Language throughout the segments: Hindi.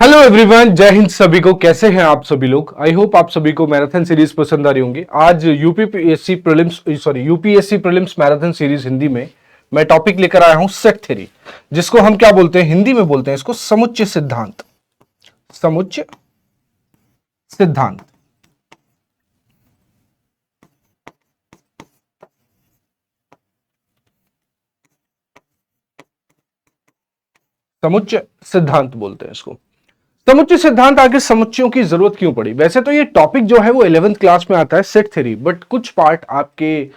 हेलो एवरीवन, जय हिंद सभी को। कैसे हैं आप सभी लोग? आई होप आप सभी को मैराथन सीरीज पसंद आ रही होंगी। आज UPSC prelims marathon series Hindi में मैं टॉपिक लेकर आया हूं सेट थ्योरी, जिसको हम क्या बोलते हैं, हिंदी में बोलते हैं इसको समुच्चय सिद्धांत। समुच्चय सिद्धांत। समुच्चय सिद्धांत बोलते हैं इसको। समुच्चय सिद्धांत, आगे समुच्चयों की जरूरत क्यों पड़ी? वैसे तो ये टॉपिक जो है वो 11th क्लास में आता है, सेट थ्योरी, बट कुछ पार्ट आपके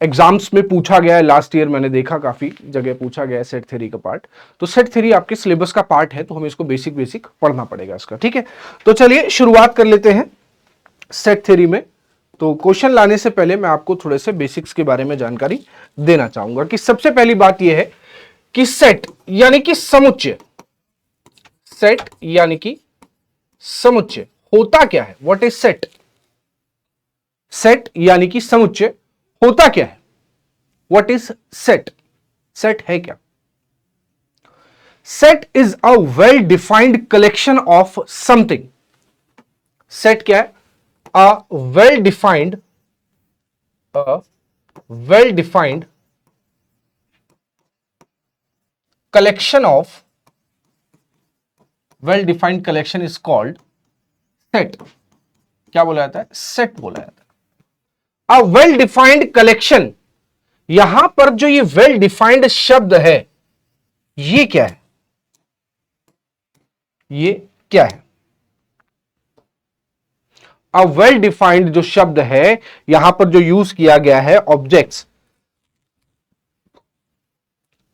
एग्जाम्स में पूछा गया है। लास्ट ईयर मैंने देखा काफी जगह पूछा गया है सेट थ्योरी का पार्ट। तो सेट थ्योरी आपके सिलेबस का पार्ट है, तो हमें इसको बेसिक बेसिक पढ़ना पड़ेगा इसका, ठीक है। तो चलिए शुरुआत कर लेते हैं सेट थ्योरी में। तो क्वेश्चन लाने से पहले मैं आपको थोड़े से बेसिक्स के बारे में जानकारी देना चाहूंगा कि सबसे पहली बात यह है कि सेट यानी कि समुच्चय, सेट यानी कि समुच्चय होता क्या है? What is set? सेट यानी कि समुच्चय होता क्या है? What is set? सेट है क्या? Set is a well defined collection of something. Set क्या है? A well defined collection of well defined collection is called set। क्या बोला जाता है? सेट बोला जाता है। अ वेल डिफाइंड कलेक्शन, यहां पर जो ये वेल डिफाइंड शब्द है ये क्या है? ये क्या है? अ वेल डिफाइंड जो शब्द है यहां पर जो यूज किया गया है ऑब्जेक्ट्स।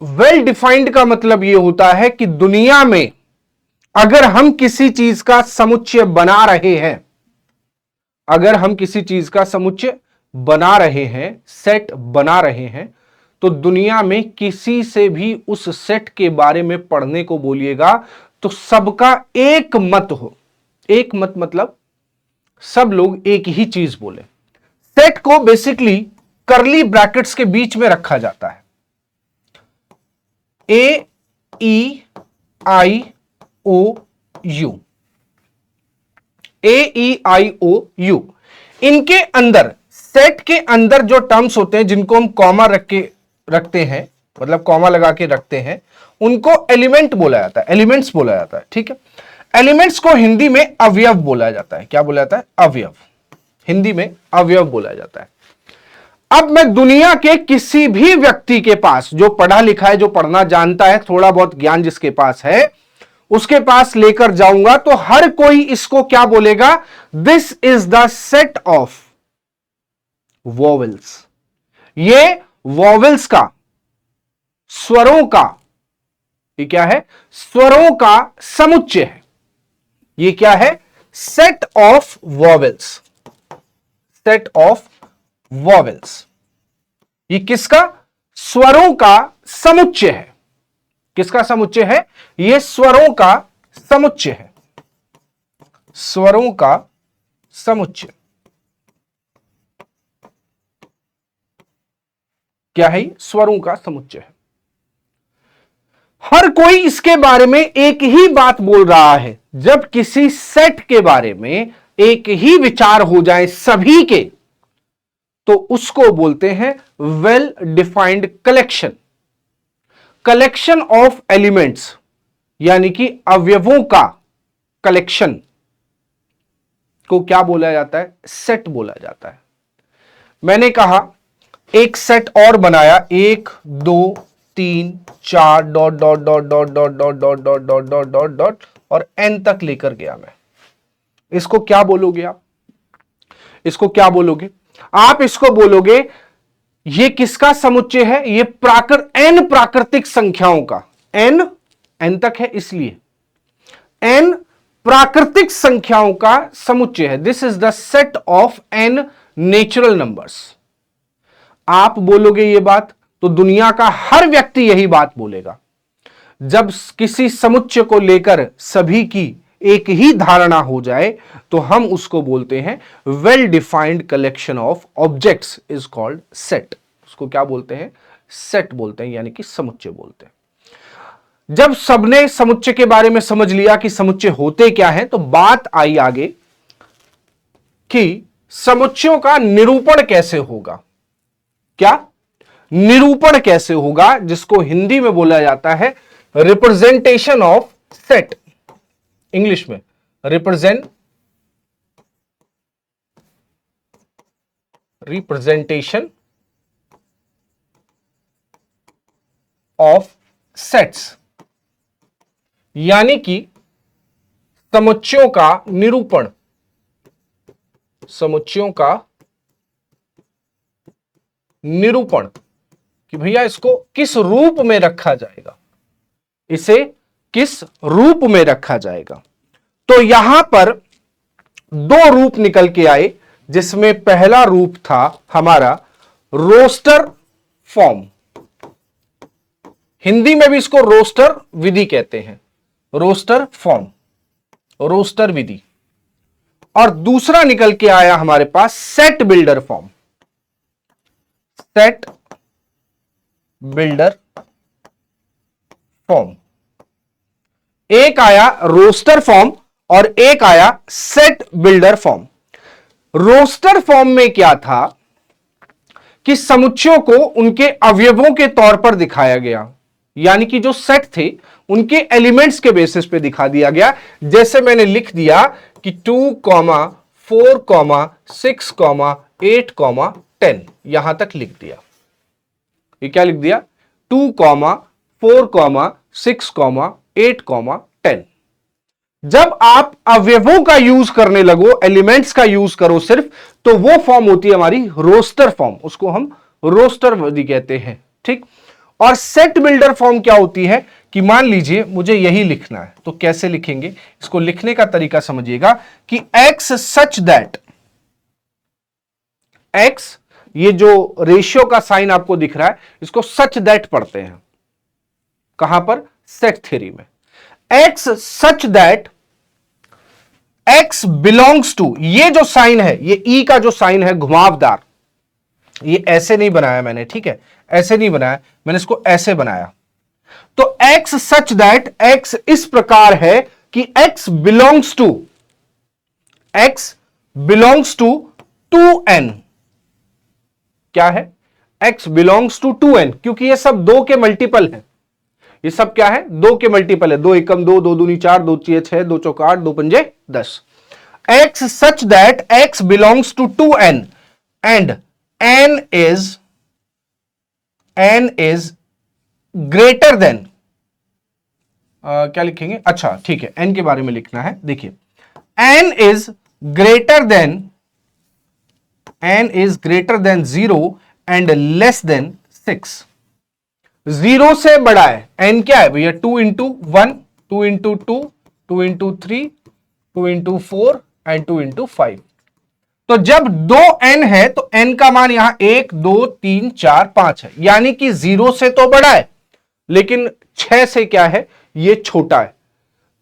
वेल डिफाइंड का मतलब यह होता है कि दुनिया में अगर हम किसी चीज का समुच्चय बना रहे हैं, अगर हम किसी चीज का समुच्चय बना रहे हैं, सेट बना रहे हैं, तो दुनिया में किसी से भी उस सेट के बारे में पढ़ने को बोलिएगा तो सबका एक मत हो। एक मत मतलब सब लोग एक ही चीज बोले। सेट को बेसिकली कर्ली ब्रैकेट्स के बीच में रखा जाता है। AEIOU, AEIOU, इनके अंदर, सेट के अंदर जो टर्म्स होते हैं जिनको हम कॉमा रखते हैं, मतलब कॉमा लगा के रखते हैं, उनको एलिमेंट बोला जाता है, एलिमेंट्स बोला जाता है, ठीक है। एलिमेंट्स को हिंदी में अवयव बोला जाता है। क्या बोला जाता है? अवयव। हिंदी में अवयव बोला जाता है। अब मैं दुनिया के किसी भी व्यक्ति के पास जो पढ़ा लिखा है, जो पढ़ना जानता है, थोड़ा बहुत ज्ञान जिसके पास है, उसके पास लेकर जाऊंगा तो हर कोई इसको क्या बोलेगा? This is the set of vowels. ये वॉवेल्स का, स्वरों का, ये क्या है? स्वरों का समुच्चय है। ये क्या है? Set of vowels. Set of vowels. ये किसका? स्वरों का समुच्चय है। किसका समुच्चय है? ये स्वरों का समुच्चय है। स्वरों का समुच्चय क्या है? स्वरों का समुच्चय है। हर कोई इसके बारे में एक ही बात बोल रहा है। जब किसी सेट के बारे में एक ही विचार हो जाए सभी के, तो उसको बोलते हैं well defined collection. Collection of elements यानी कि अवयवों का कलेक्शन को क्या बोला जाता है? सेट बोला जाता है। मैंने कहा एक सेट और बनाया, 1 2 3 4 dot dot dot dot dot dot dot dot dot dot dot dot और एन तक लेकर गया मैं। इसको क्या बोलोगे आप? इसको क्या बोलोगे आप? इसको बोलोगे ये किसका समुच्चय है? ये एन प्राकृतिक संख्याओं का, एन तक है इसलिए एन प्राकृतिक संख्याओं का समुच्चय है। This is the set of n natural numbers. आप बोलोगे ये बात तो दुनिया का हर व्यक्ति यही बात बोलेगा। जब किसी समुच्चय को लेकर सभी की एक ही धारणा हो जाए तो हम उसको बोलते हैं well defined collection of objects is called set. उसको क्या बोलते हैं? सेट बोलते हैं, यानी कि समुच्चय बोलते हैं। जब सबने समुच्चय के बारे में समझ लिया कि समुच्चय होते क्या है, तो बात आई आगे कि समुच्चयों का निरूपण कैसे होगा। क्या निरूपण कैसे होगा, जिसको हिंदी में बोला जाता है रिप्रेजेंटेशन ऑफ सेट, इंग्लिश में रिप्रेजेंटेशन ऑफ सेट्स, यानी कि समुच्चयों का निरूपण, समुच्चयों का निरूपण कि भैया इसको किस रूप में रखा जाएगा, इसे किस रूप में रखा जाएगा। तो यहां पर दो रूप निकल के आए, जिसमें पहला रूप था हमारा रोस्टर फॉर्म, हिंदी में भी इसको रोस्टर विधि कहते हैं, रोस्टर फॉर्म, रोस्टर विधि। और दूसरा निकल के आया हमारे पास set builder form, set builder form. एक आया रोस्टर फॉर्म और एक आया set builder form. Roster form में क्या था कि समुच्चयों को उनके अवयवों के तौर पर दिखाया गया, यानी कि जो सेट थे उनके एलिमेंट्स के बेसिस पे दिखा दिया गया। जैसे मैंने लिख दिया कि 2, 4, 6, 8, 10, यहां तक लिख दिया। ये क्या लिख दिया? 2, 4, 6, 8, 10। जब आप अवयवों का यूज करने लगो, एलिमेंट्स का यूज करो सिर्फ, तो वो फॉर्म होती है हमारी रोस्टर फॉर्म, उसको हम रोस्टर विधि कहते हैं। ठीक। और सेट बिल्डर फॉर्म क्या होती है कि मान लीजिए मुझे यही लिखना है, तो कैसे लिखेंगे, इसको लिखने का तरीका समझिएगा कि x सच दैट, x, ये जो रेशियो का साइन आपको दिख रहा है, इसको सच दैट पढ़ते हैं कहां पर? सेट थ्योरी में। x such that x belongs to, ये जो साइन है, ये ई का जो साइन है घुमावदार, ये ऐसे नहीं बनाया मैंने, ठीक है, ऐसे नहीं बनाया मैंने, इसको ऐसे बनाया। तो x सच दैट, x इस प्रकार है कि x belongs to, x belongs to 2n। क्या है? x बिलोंग्स टू 2n, क्योंकि ये सब 2 के मल्टीपल है। ये सब क्या है? 2 के मल्टीपल है। 2 एकम 2, 2 दूनी 4, 2 तिये 6, 2 चौक 8, 2 पंजे 10। x such that x belongs to 2n and n is greater than, क्या लिखेंगे? अच्छा ठीक है, n के बारे में लिखना है। देखिए, n is greater than 0 and less than 6। 0 से बड़ा है। n क्या है भैया? 2 into 1, 2 into 2, 2 into 3, 2 into 4 and 2 into 5। तो जब 2n है तो n का मान यहां 1, 2, 3, 4, 5 है, यानी कि 0 से तो बड़ा है, लेकिन 6 से क्या है? ये छोटा है।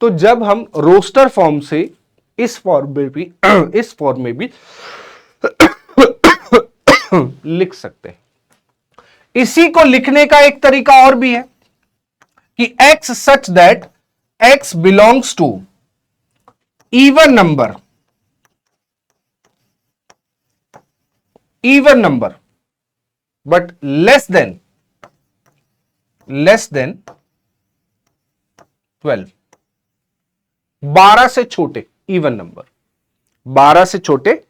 तो जब हम रोस्टर फॉर्म से इस फॉर्म में भी लिख सकते हैं। इसी को लिखने का एक तरीका और भी है कि x such that x belongs to even number but less than 12। 12 से छोटे इवन नंबर, 12 से छोटे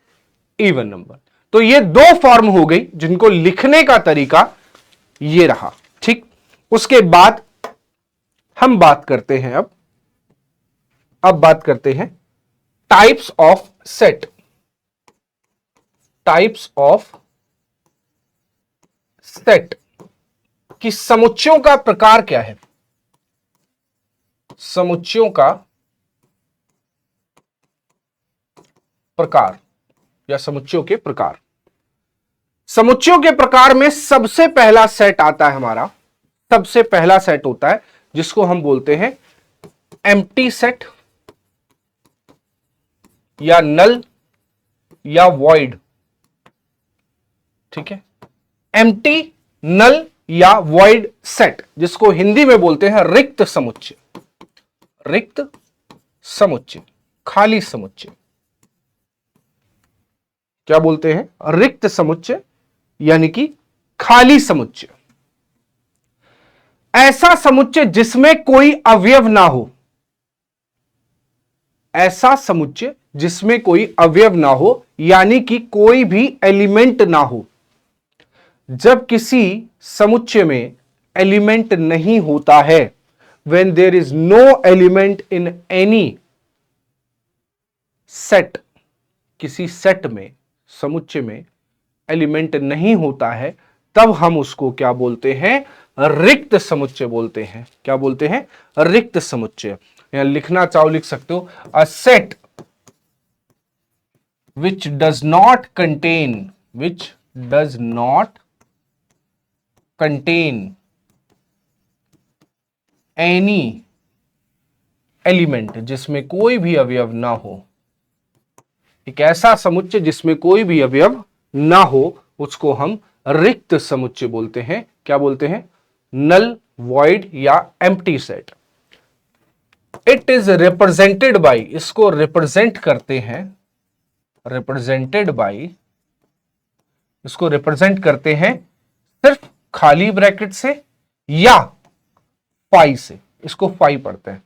इवन नंबर। तो ये दो फॉर्म हो गई जिनको लिखने का तरीका ये रहा। ठीक। उसके बाद हम बात करते हैं, अब बात करते हैं types of set, types of set कि समुच्चयों का प्रकार क्या है, समुच्चयों का प्रकार या समुच्चयों के प्रकार। समुच्चयों के प्रकार में सबसे पहला सेट आता है हमारा, सबसे पहला सेट होता है जिसको हम बोलते हैं एम्प्टी सेट या नल या वॉइड। ठीक है, एम्प्टी, नल या वॉइड सेट, जिसको हिंदी में बोलते हैं रिक्त समुच्चय, रिक्त समुच्चय, खाली समुच्चय। क्या बोलते हैं? रिक्त समुच्चय यानी कि खाली समुच्चय। ऐसा समुच्चय जिसमें कोई अवयव ना हो, ऐसा समुच्चय जिसमें कोई अवयव ना हो यानी कि कोई भी एलिमेंट ना हो। जब किसी समुच्चय में एलिमेंट नहीं होता है, when there is no element in any set, किसी सेट में, समुच्चय में एलिमेंट नहीं होता है, तब हम उसको क्या बोलते हैं? रिक्त समुच्चय बोलते हैं। क्या बोलते हैं? रिक्त समुच्चय। यहां लिखना चाहो लिख सकते हो, a set which does not contain any element, जिसमें कोई भी अवयव ना हो, एक ऐसा समुच्चय जिसमें कोई भी अवयव ना हो, उसको हम रिक्त समुच्चय बोलते हैं। क्या बोलते हैं? नल, वॉइड या empty set. It is represented by, इसको रिप्रेजेंट करते हैं, इसको रिप्रेजेंट करते हैं सिर्फ खाली ब्रैकेट से या फाई से। इसको फाई पढ़ते हैं,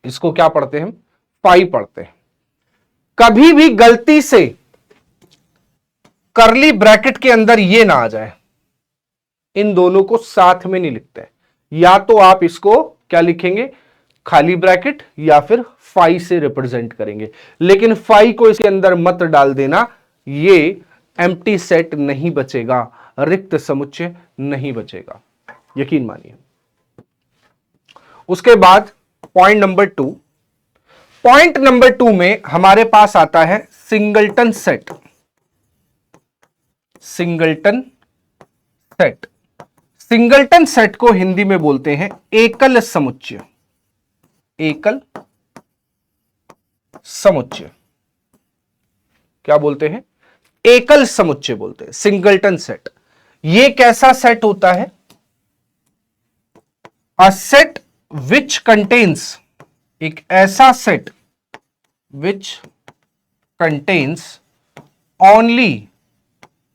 इसको क्या पढ़ते हैं? हम फाई पढ़ते हैं। कभी भी गलती से करली ब्रैकेट के अंदर ये ना आ जाए, इन दोनों को साथ में नहीं लिखते हैं। या तो आप इसको क्या लिखेंगे? खाली ब्रैकेट, या फिर फाई से रिप्रेजेंट करेंगे, लेकिन फाई को इसके अंदर मत डाल देना, ये एम्प्टी सेट नहीं बचेगा, रिक्त समुच्चय नहीं बचेगा, यकीन मानिए। उसके बाद पॉइंट नंबर टू में हमारे पास आता है सिंगलटन सेट। सिंगलटन सेट को हिंदी में बोलते हैं एकल समुच्चय, एकल समुच्चय। क्या बोलते हैं? एकल समुच्चय बोलते हैं, सिंगलटन सेट। ये कैसा सेट होता है? अ सेट विच कंटेन्स, एक ऐसा set which contains only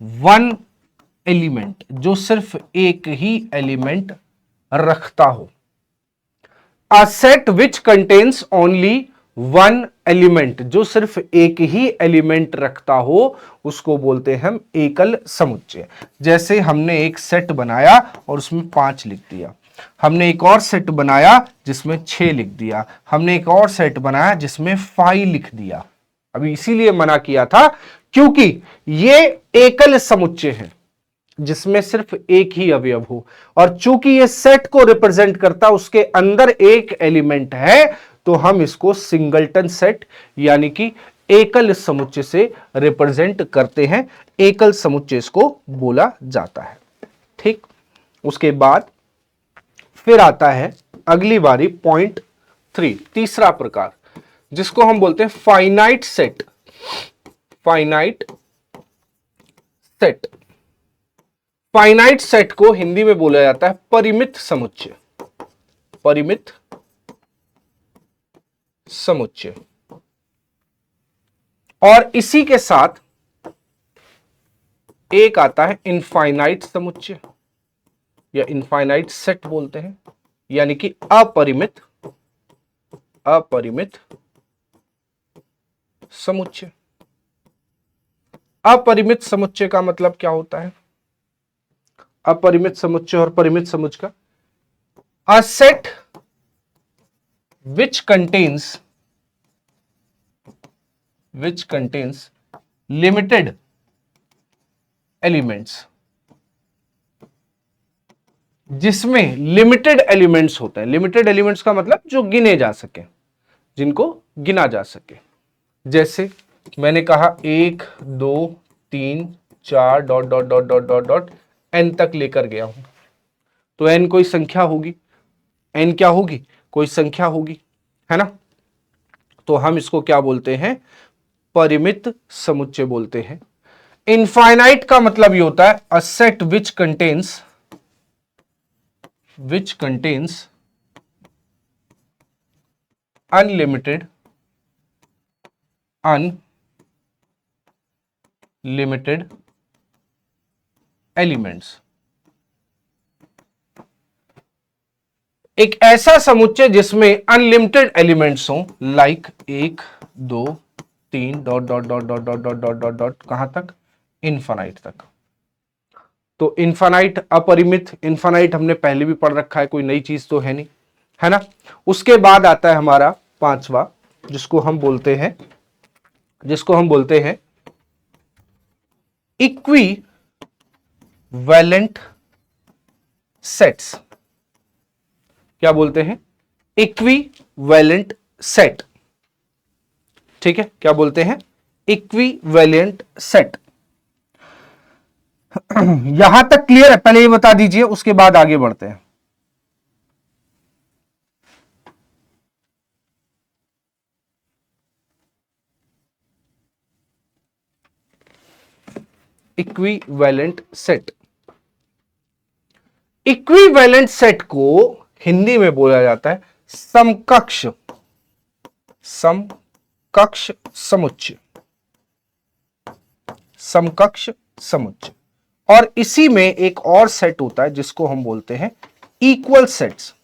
one element, जो सिर्फ एक ही एलिमेंट रखता हो। A set which contains only one element, जो सिर्फ एक ही एलिमेंट रखता हो, उसको बोलते हैं हम एकल समुच्चय। जैसे हमने एक सेट बनाया और उसमें 5 लिख दिया, हमने एक और सेट बनाया जिसमें 6 लिख दिया, हमने एक और सेट बनाया जिसमें 5 लिख दिया। अभी इसीलिए मना किया था क्योंकि ये एकल समुच्चय है जिसमें सिर्फ एक ही अवयव हो, और चूंकि ये सेट को रिप्रेजेंट करता, उसके अंदर एक एलिमेंट है, तो हम इसको सिंगलटन सेट यानी कि एकल समुच्चय से रिप्रेजेंट करते हैं। एकल समुच्चय इसको बोला जाता है। ठीक, उसके बाद फिर आता है अगली बारी पॉइंट 3, तीसरा प्रकार, जिसको हम बोलते हैं finite set. Finite set, finite set को हिंदी में बोला जाता है परिमित समुच्चय, परिमित समुच्चय। और इसी के साथ एक आता है इनफाइनाइट समुच्चय या इनफाइनाइट सेट बोलते हैं, यानी कि अपरिमित समुच्चय। अपरिमित समुच्चय का मतलब क्या होता है? अपरिमित समुच्चय और परिमित समुच्चय का, a set which contains limited elements, जिसमें लिमिटेड एलिमेंट्स होते हैं। लिमिटेड एलिमेंट्स का मतलब जो गिने जा सके, जिनको गिना जा सके। जैसे मैंने कहा 1 2 3 4 dot dot dot dot dot dot n तक लेकर गया हूं, तो एन कोई संख्या होगी, एन क्या होगी? कोई संख्या होगी, है ना? तो हम इसको क्या बोलते हैं? परिमित समुच्चय बोलते हैं। इनफाइनाइट का मतलब ये होता है a set which contains unlimited elements. एक ऐसा समुच्चय जिसमें अनलिमिटेड एलिमेंट्स हो, like 1 2 3 dot dot dot dot dot dot dot dot dot कहां तक, इनफाइनाइट तक। तो इनफाइनाइट अपरिमित, इनफाइनाइट हमने पहले भी पढ़ रखा है, कोई नई चीज तो है नहीं, है ना। उसके बाद आता है हमारा पांचवा, जिसको हम बोलते हैं इक्विवेलेंट सेट्स। क्या बोलते हैं? Equivalent set. ठीक है, क्या बोलते हैं? Equivalent set. यहां तक क्लियर है? पहले ये बता दीजिए, उसके बाद आगे बढ़ते हैं। Equivalent set. इक्विवेलेंट सेट को हिंदी में बोला जाता है समकक्ष समुच्चय। समकक्ष समुच्चय। और इसी में एक और सेट होता है जिसको हम बोलते हैं इक्वल सेट्स।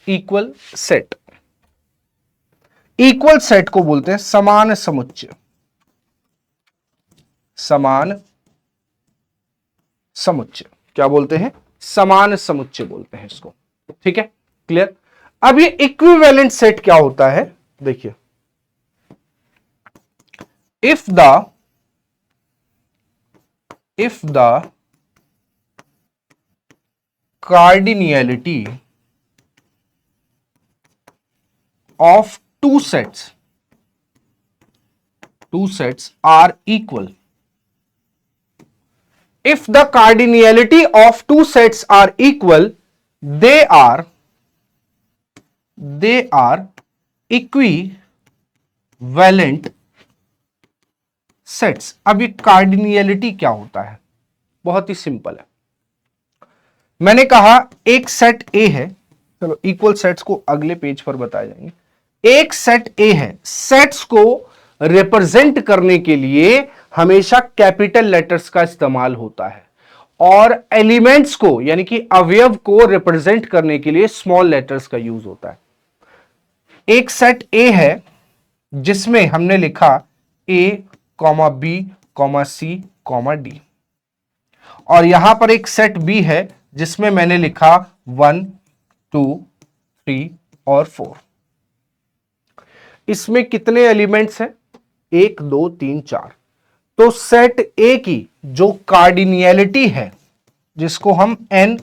इक्वल सेट को बोलते हैं समान समुच्चय। समान समुच्चय क्या बोलते हैं? समान समुच्चय बोलते हैं इसको। ठीक है, क्लियर। अब ये इक्विवेलेंट सेट क्या होता है, देखिए। If the cardinality of two sets are equal. If the cardinality of two sets are equal, they are equivalent sets. अब ये कार्डिनियलिटी क्या होता है? बहुत ही सिंपल है। मैंने कहा एक सेट ए है, चलो इक्वल सेट्स को अगले पेज पर बताए जाएंगे। एक सेट ए है, सेट्स को रिप्रेजेंट करने के लिए हमेशा कैपिटल लेटर्स का इस्तेमाल होता है, और एलिमेंट्स को यानी कि अवयव को रिप्रेजेंट करने के लिए स्मॉल लेटर्स का यूज होता है। एक सेट ए है जिसमें हमने लिखा ए comma B comma C comma D, और यहां पर एक सेट बी है जिसमें मैंने लिखा 1 2 3 और 4। इसमें कितने एलिमेंट्स हैं? 1 2 3 4। तो सेट ए की जो कार्डिनियलिटी है, जिसको हम एन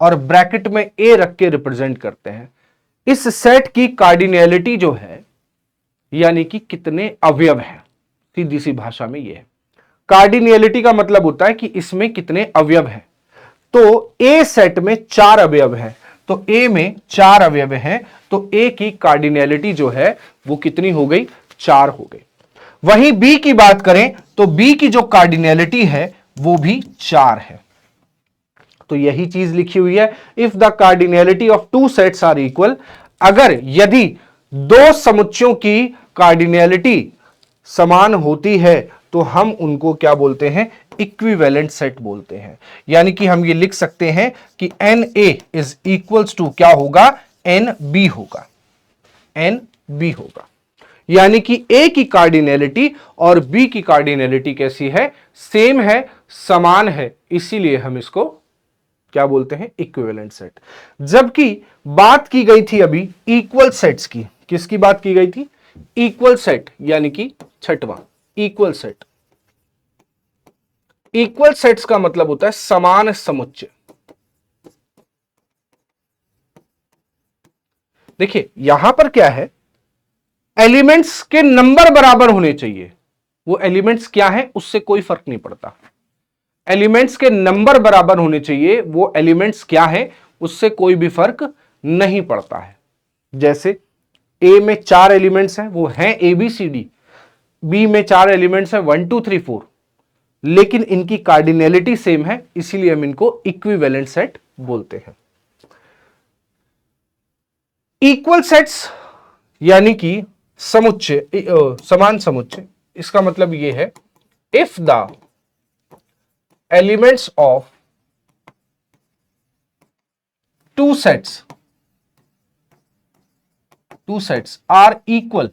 और ब्रैकेट में ए रख के रिप्रेजेंट करते हैं, इस सेट की कार्डिनियलिटी जो है, यानी कि कितने अवयव हैं, सीधी सी भाषा में यह है। कार्डिनियलिटी का मतलब होता है कि इसमें कितने अवयव हैं। तो ए सेट में 4 अवयव हैं, तो ए में 4 अवयव हैं, तो ए की कार्डिनियलिटी जो है वो कितनी हो गई? 4 हो गई। वहीं बी की बात करें तो बी की जो कार्डिनियलिटी है वो भी 4 है। तो यही चीज लिखी हुई है, if the cardinality of two sets are equal. अगर यदि दो समुच्चयों की कार्डिनियलिटी समान होती है तो हम उनको क्या बोलते हैं? इक्विवेलेंट सेट बोलते हैं। यानी कि हम ये लिख सकते हैं कि n A is equals to क्या होगा? एन बी होगा। एन बी होगा, यानी कि ए की कार्डिनैलिटी और बी की कार्डिनैलिटी कैसी है? सेम है, समान है, इसीलिए हम इसको क्या बोलते हैं? Equivalent set. जबकि बात की गई थी अभी इक्वल सेट्स की। किसकी बात की गई थी? इक्वल सेट, यानी कि छठवां इक्वल सेट। इक्वल सेट्स का मतलब होता है समान समुच्चय। देखिए यहां पर क्या है, एलिमेंट्स के नंबर बराबर होने चाहिए। वो एलिमेंट्स क्या है उससे कोई फर्क नहीं पड़ता। एलिमेंट्स के नंबर बराबर होने चाहिए, वो एलिमेंट्स क्या है उससे कोई भी फर्क नहीं पड़ता है। जैसे ए में 4 एलिमेंट्स हैं, वो हैं A B C D. B में 4 एलिमेंट्स हैं 1 2 3 4। लेकिन इनकी कार्डिनैलिटी सेम है, इसीलिए हम इनको इक्विवेलेंट सेट बोलते हैं। इक्वल सेट्स यानी कि समुच्चय, समान समुच्चय, इसका मतलब यह है if the elements of two sets are equal.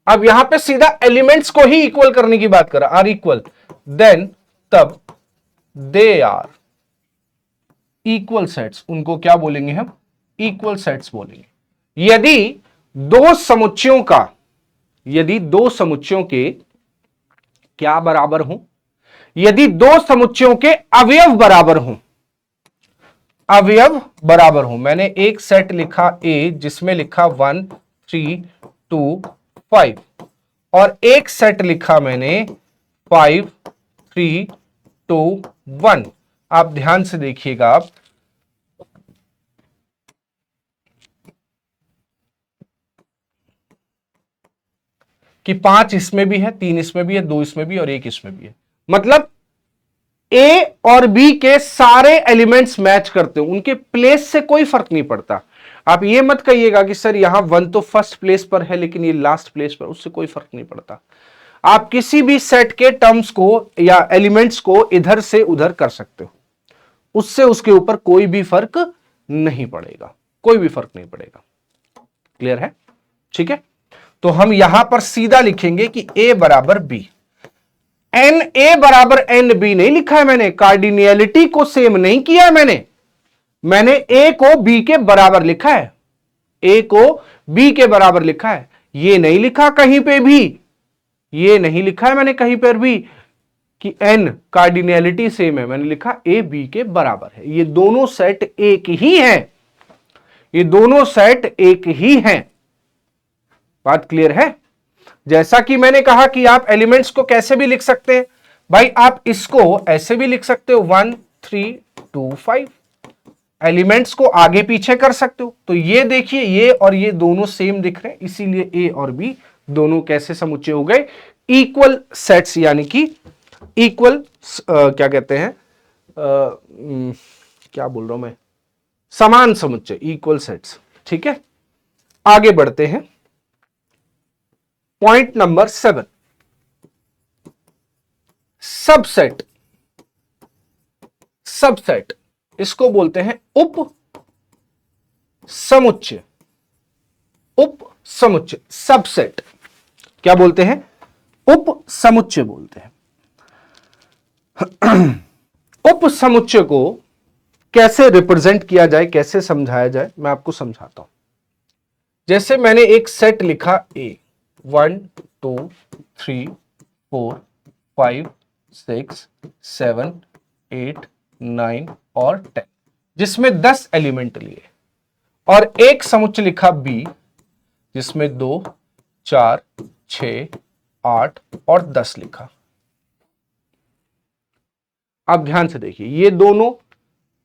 अब यहां पे सीधा एलिमेंट्स को ही इक्वल करने की बात कर रहा, आर इक्वल, देन तब दे आर इक्वल सेट्स, उनको क्या बोलेंगे हम? इक्वल सेट्स बोलेंगे। यदि दो समुच्चयों के क्या बराबर हों? यदि दो समुच्चयों के अवयव बराबर हों, मैंने एक सेट लिखा ए जिसमें लिखा 1 3 2 5 और एक सेट लिखा मैंने 5 3 2 1। आप ध्यान से देखिएगा, आप कि 5 इसमें भी है, 3 इसमें भी है, 2 इसमें भी और 1 इसमें भी है। मतलब ए और बी के सारे एलिमेंट्स मैच करते हो, उनके प्लेस से कोई फर्क नहीं पड़ता। आप ये मत कहिएगा कि सर यहां 1 तो फर्स्ट प्लेस पर है लेकिन ये लास्ट प्लेस पर, उससे कोई फर्क नहीं पड़ता। आप किसी भी सेट के टर्म्स को या एलिमेंट्स को इधर से उधर कर सकते हो, उससे उसके ऊपर कोई भी फर्क नहीं पड़ेगा, कोई भी फर्क नहीं पड़ेगा। क्लियर है? ठीक है, तो हम यहां पर सीधा लिखेंगे कि ए बराबर बी। एन ए बराबर एन बी नहीं लिखा है मैंने, कार्डिनैलिटी को सेम नहीं किया है मैंने ए को बी के बराबर लिखा है, ए को बी के बराबर लिखा है। ये नहीं लिखा कहीं पे भी, ये नहीं लिखा है मैंने कहीं पर भी कि एन कार्डिनैलिटी सेम है, मैंने लिखा ए बी के बराबर है। ये दोनों सेट एक ही हैं, ये दोनों सेट एक ही हैं। बात क्लियर है? जैसा कि मैंने कहा कि आप एलिमेंट्स को कैसे भी लिख सकते हैं भाई, आप इसको ऐसे भी लिख सकते हो 1 3 2 5, एलिमेंट्स को आगे पीछे कर सकते हो। तो ये देखिए, ये और ये दोनों सेम दिख रहे हैं, इसीलिए ए और बी दोनों कैसे समुच्चय हो गए? इक्वल सेट्स, यानी कि इक्वल क्या कहते हैं, क्या बोल रहा हूं मैं, समान समुच्चय, इक्वल सेट्स। ठीक है, आगे बढ़ते हैं। Point number 7, subset. सबसेट इसको बोलते हैं उप समुच्चय, उप समुच्चय। सबसेट क्या बोलते हैं? उप समुच्चय बोलते हैं। उप समुच्चय को कैसे रिप्रेजेंट किया जाए, कैसे समझाया जाए, मैं आपको समझाता हूं। जैसे मैंने एक सेट लिखा ए, 1 2 3 4 5 6 7 8 9 और 10, जिसमें 10 एलिमेंट लिए, और एक समुच्चय लिखा बी जिसमें 2 4 6 8 और 10 लिखा। आप ध्यान से देखिए, ये दोनों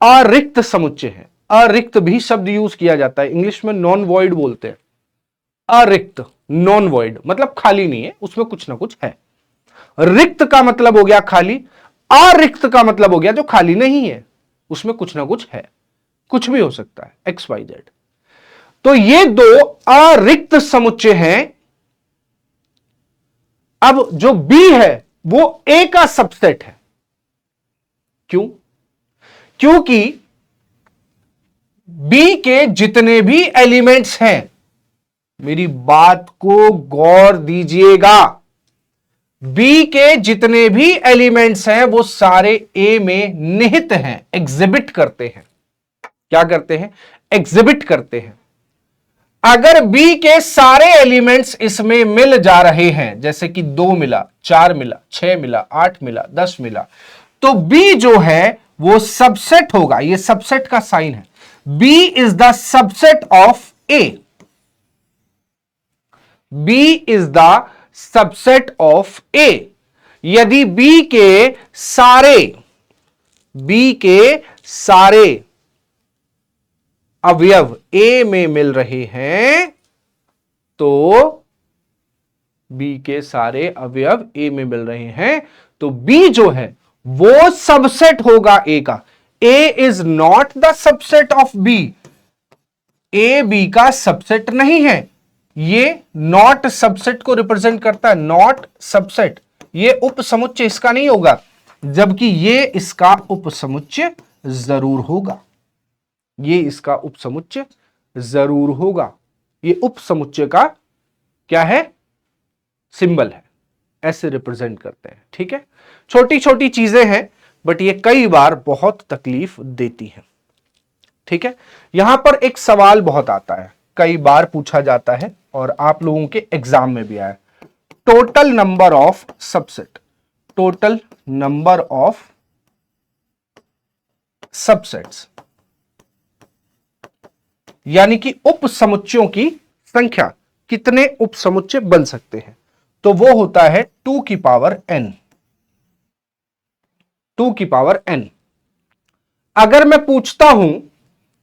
अरिक्त समुच्चय हैं। अरिक्त भी शब्द यूज किया जाता है, इंग्लिश में नॉन वॉइड बोलते हैं। अरिक्त, नॉन वॉइड मतलब खाली नहीं है, उसमें कुछ ना कुछ है। रिक्त का मतलब हो गया खाली, अरिक्त का मतलब हो गया जो खाली नहीं है, उसमें कुछ ना कुछ है, कुछ भी हो सकता है, एक्स वाई जेड। तो ये दो अरिक्त समुच्चय हैं। अब जो बी है वो ए का सबसेट है। क्यों? क्योंकि बी के जितने भी एलिमेंट्स हैं, मेरी बात को गौर दीजिएगा, बी के जितने भी एलिमेंट्स हैं वो सारे ए में निहित हैं, एग्जिबिट करते हैं। क्या करते हैं? एग्जिबिट करते हैं। अगर बी के सारे एलिमेंट्स इसमें मिल जा रहे हैं, जैसे कि 2 मिला, 4 मिला, 6 मिला, 8 मिला, 10 मिला, तो बी जो है वो सबसेट होगा। ये सबसेट का साइन है। B is the subset of A, B is the subset of A. यदि बी के सारे अवयव ए में मिल रहे हैं तो बी के सारे अवयव ए में मिल रहे हैं, तो बी जो है वो सबसेट होगा ए का। A is not the subset of B, A B का सबसेट नहीं है। ये नॉट सबसेट को रिप्रेजेंट करता है, नॉट सबसेट। ये उपसमुच्चय इसका नहीं होगा, जबकि ये इसका उपसमुच्चय जरूर होगा। ये इसका उपसमुच्चय जरूर होगा। ये उपसमुच्चय का क्या है, सिंबल है, ऐसे रिप्रेजेंट करते हैं। ठीक है, छोटी छोटी चीजें हैं, बट ये कई बार बहुत तकलीफ देती हैं। ठीक है, यहां पर एक सवाल बहुत आता है, कई बार पूछा जाता है और आप लोगों के एग्जाम में भी आया, total number of subset. Total number of subsets यानी कि उपसमुच्चयों की संख्या, कितने उपसमुच्चय बन सकते हैं, तो वो होता है 2 की पावर n। 2 की पावर n। अगर मैं पूछता हूं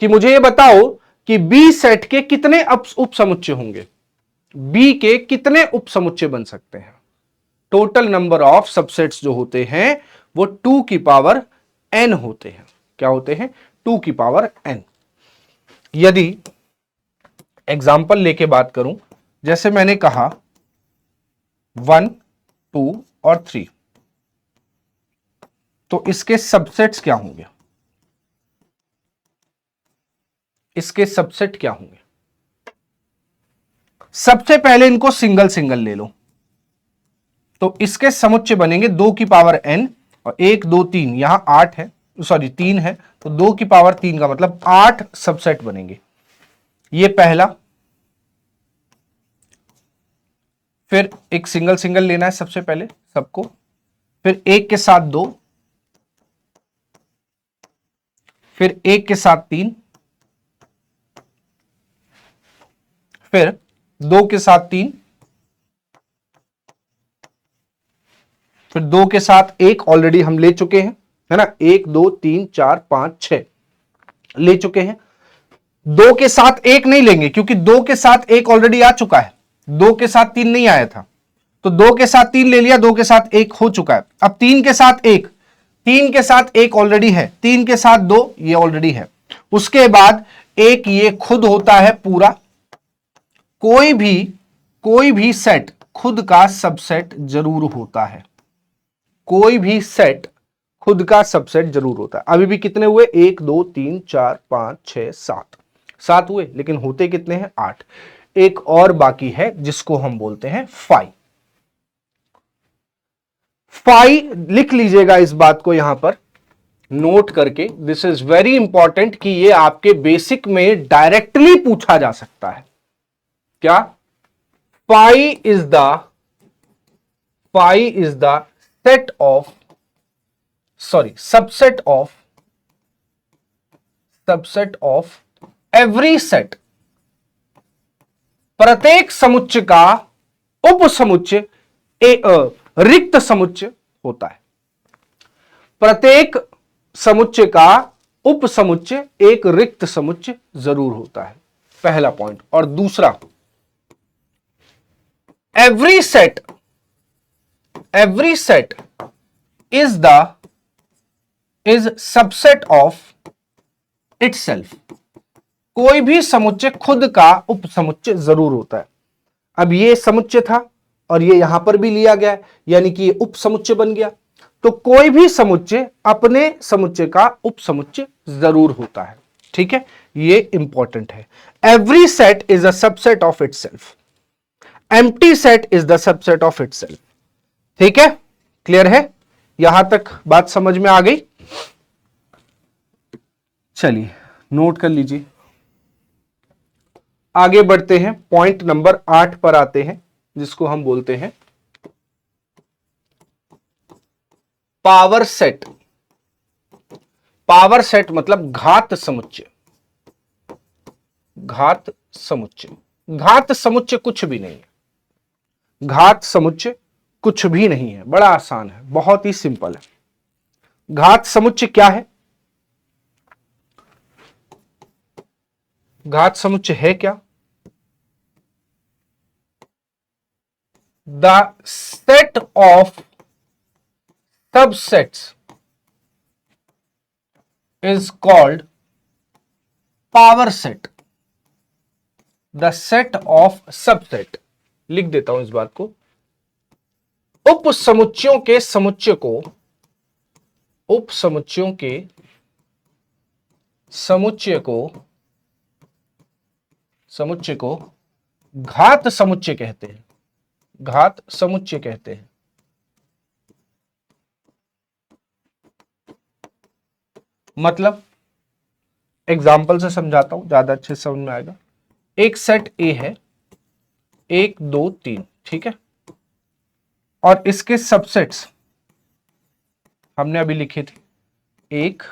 कि मुझे ये बताओ कि बी सेट के कितने उपसमुच्चय होंगे, बी के कितने उपसमुच्चय बन सकते हैं, टोटल नंबर ऑफ सबसेट्स जो होते हैं वो 2 की पावर n होते हैं। क्या होते हैं, 2 की पावर n। यदि एग्जाम्पल लेके बात करूं, जैसे मैंने कहा 1, 2 और 3, तो इसके सबसेट्स क्या होंगे, इसके सबसेट क्या होंगे। सबसे पहले इनको सिंगल सिंगल ले लो, तो इसके समुच्चय बनेंगे 2 की पावर n और 1 2 3, यहां 8 है, सॉरी 3 है, तो 2 की पावर 3 का मतलब 8 सबसेट बनेंगे। ये पहला, फिर एक सिंगल सिंगल लेना है सबसे पहले सबको, फिर 1 के साथ 2, फिर 1 के साथ 3, फिर 2 के साथ 3, फिर 2 के साथ 1 ऑलरेडी हम ले चुके हैं, है ना, 1 2 3 4 5 6 ले चुके हैं। 2 के साथ 1 नहीं लेंगे क्योंकि 2 के साथ 1 ऑलरेडी आ चुका है, 2 के साथ 3 नहीं आया था, तो 2 के साथ 3 ले लिया, 2 के साथ 1 हो चुका है। अब 3 के साथ 1, 3 के साथ 1 ऑलरेडी है, 3 के साथ 2 ये ऑलरेडी है। उसके बाद एक ये खुद होता है पूरा, कोई भी सेट खुद का सबसेट जरूर होता है, कोई भी सेट खुद का सबसेट जरूर होता है। अभी भी कितने हुए, 1 2 3 4 5 6 7, 7 हुए, लेकिन होते कितने हैं, 8। एक और बाकी है जिसको हम बोलते हैं फाई। फाई लिख लीजिएगा इस बात को यहां पर नोट करके, दिस इज वेरी इंपॉर्टेंट कि ये आपके बेसिक में डायरेक्टली पूछा जा सकता है। क्या, phi is the set of, sorry subset of every set, प्रत्येक समुच्चय का उपसमुच्चय रिक्त समुच्चय होता है। प्रत्येक समुच्चय का उपसमुच्चय एक रिक्त समुच्चय जरूर होता है, पहला पॉइंट। और दूसरा, every set is subset of itself. कोई भी समुच्चय खुद का उपसमुच्चय जरूर होता है। अब ये समुच्चय था और ये यहां पर भी लिया गया, यानी कि ये उपसमुच्चय बन गया, तो कोई भी समुच्चय अपने समुच्चय का उपसमुच्चय जरूर होता है। ठीक है, ये इंपॉर्टेंट है। Every set is a subset of itself, empty set is the subset of itself. ठीक है, क्लियर है, यहां तक बात समझ में आ गई। चलिए नोट कर लीजिए, आगे बढ़ते हैं, पॉइंट नंबर 8 पर आते हैं, जिसको हम बोलते हैं पावर सेट। पावर सेट मतलब घात समुच्चय। घात समुच्चय, घात समुच्चय कुछ भी नहीं है, घात समुच्चय कुछ भी नहीं है, बड़ा आसान है, बहुत ही सिंपल है। घात समुच्चय क्या है, घात समुच्चय है क्या, the set of subsets is called power set. The set of subset, लिख देता हूं इस बात को, उप समुच्चयों के समुच्चय को, उप समुच्चयों के समुच्चय को घात समुच्चय कहते हैं, घात समुच्चय कहते हैं। मतलब एग्जाम्पल से समझाता हूं, ज्यादा अच्छे से समझ में आएगा। एक सेट ए है, 1 2 3, ठीक है, और इसके सबसेट्स हमने अभी लिखे थे 1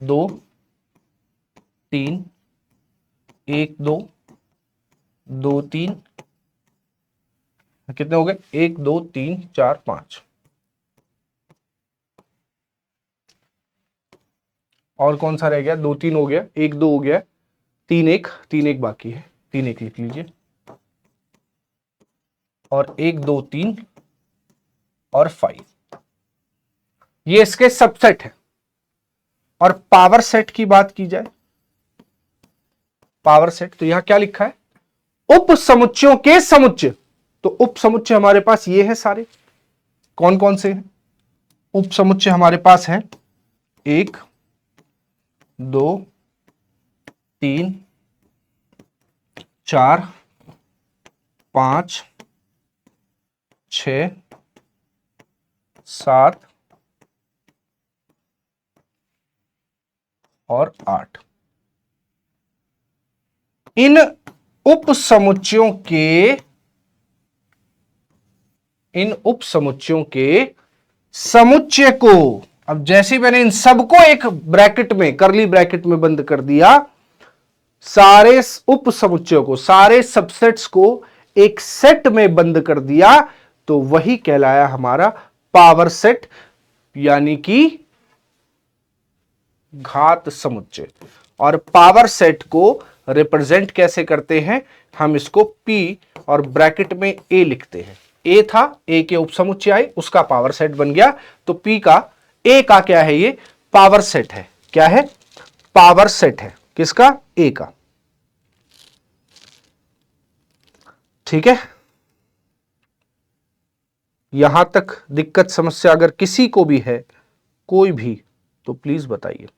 2 3, 1 2 2 3, कितने हो गए? 1 2 3 4 5। और कौन सा रह गया? 2 3 हो गया, 1 2 हो गया, 3 1 बाकी है, 3 1 लिख लीजिए, और 1 2 3 और 5, ये इसके सबसेट है। और पावर सेट की बात की जाए, पावर सेट, तो यहां क्या लिखा है? उप समुच्चयों के समुच्चय। तो उप समुच्चय हमारे पास ये है सारे, कौन कौन से हैं? उप समुच्चय हमारे पास है 1 2 3 4 5 6 7 और 8। इन उप समुच्चयों के समुच्चय को, अब जैसे ही मैंने इन सबको एक ब्रैकेट में, करली ब्रैकेट में बंद कर दिया, सारे उप समुच्चयों को, सारे सबसेट्स को एक सेट में बंद कर दिया, तो वही कहलाया हमारा पावर सेट, यानी कि घात समुच्चय। और पावर सेट को रिप्रेजेंट कैसे करते हैं? हम इसको P और ब्रैकेट में A लिखते हैं। A था, A के उपसमुच्चय आए, उसका पावर सेट बन गया, तो P का, A का क्या है? ये पावर सेट है। क्या है? पावर सेट है। किसका? A का। ठीक है, यहां तक दिक्कत समस्या अगर किसी को भी है, कोई भी, तो प्लीज बताइए।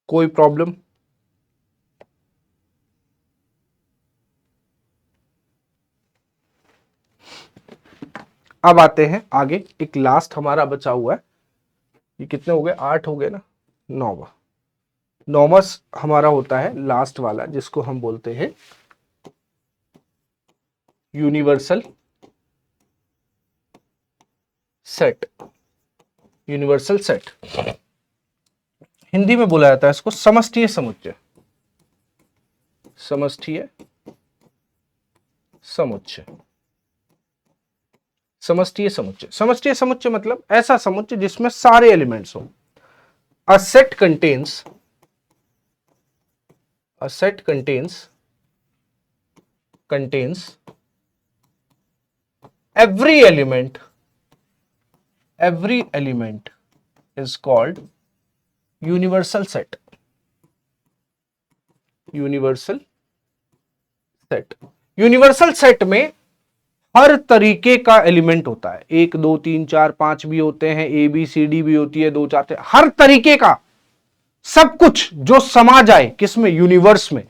कोई प्रॉब्लम? अब आते हैं आगे, एक लास्ट हमारा बचा हुआ है, ये कितने हो गए? 8 हो गए ना, 9वां। 9वां हमारा होता है लास्ट वाला, जिसको हम बोलते हैं universal set. Universal set Hindi में बोला जाता है इसको समष्टीय समुच्चय। समष्टीय समुच्चय, समष्टीय समुच्चय। समष्टीय समुच्चय मतलब ऐसा समुच्चय जिसमें सारे एलिमेंट्स हो। A set contains every element is called universal set. Universal set में हर तरीके का एलिमेंट होता है, 1 2 3 4 5 भी होते हैं, ए बी सी डी भी होती है, 2 4, हर तरीके का सब कुछ जो समा जाए, किसमें? यूनिवर्स में।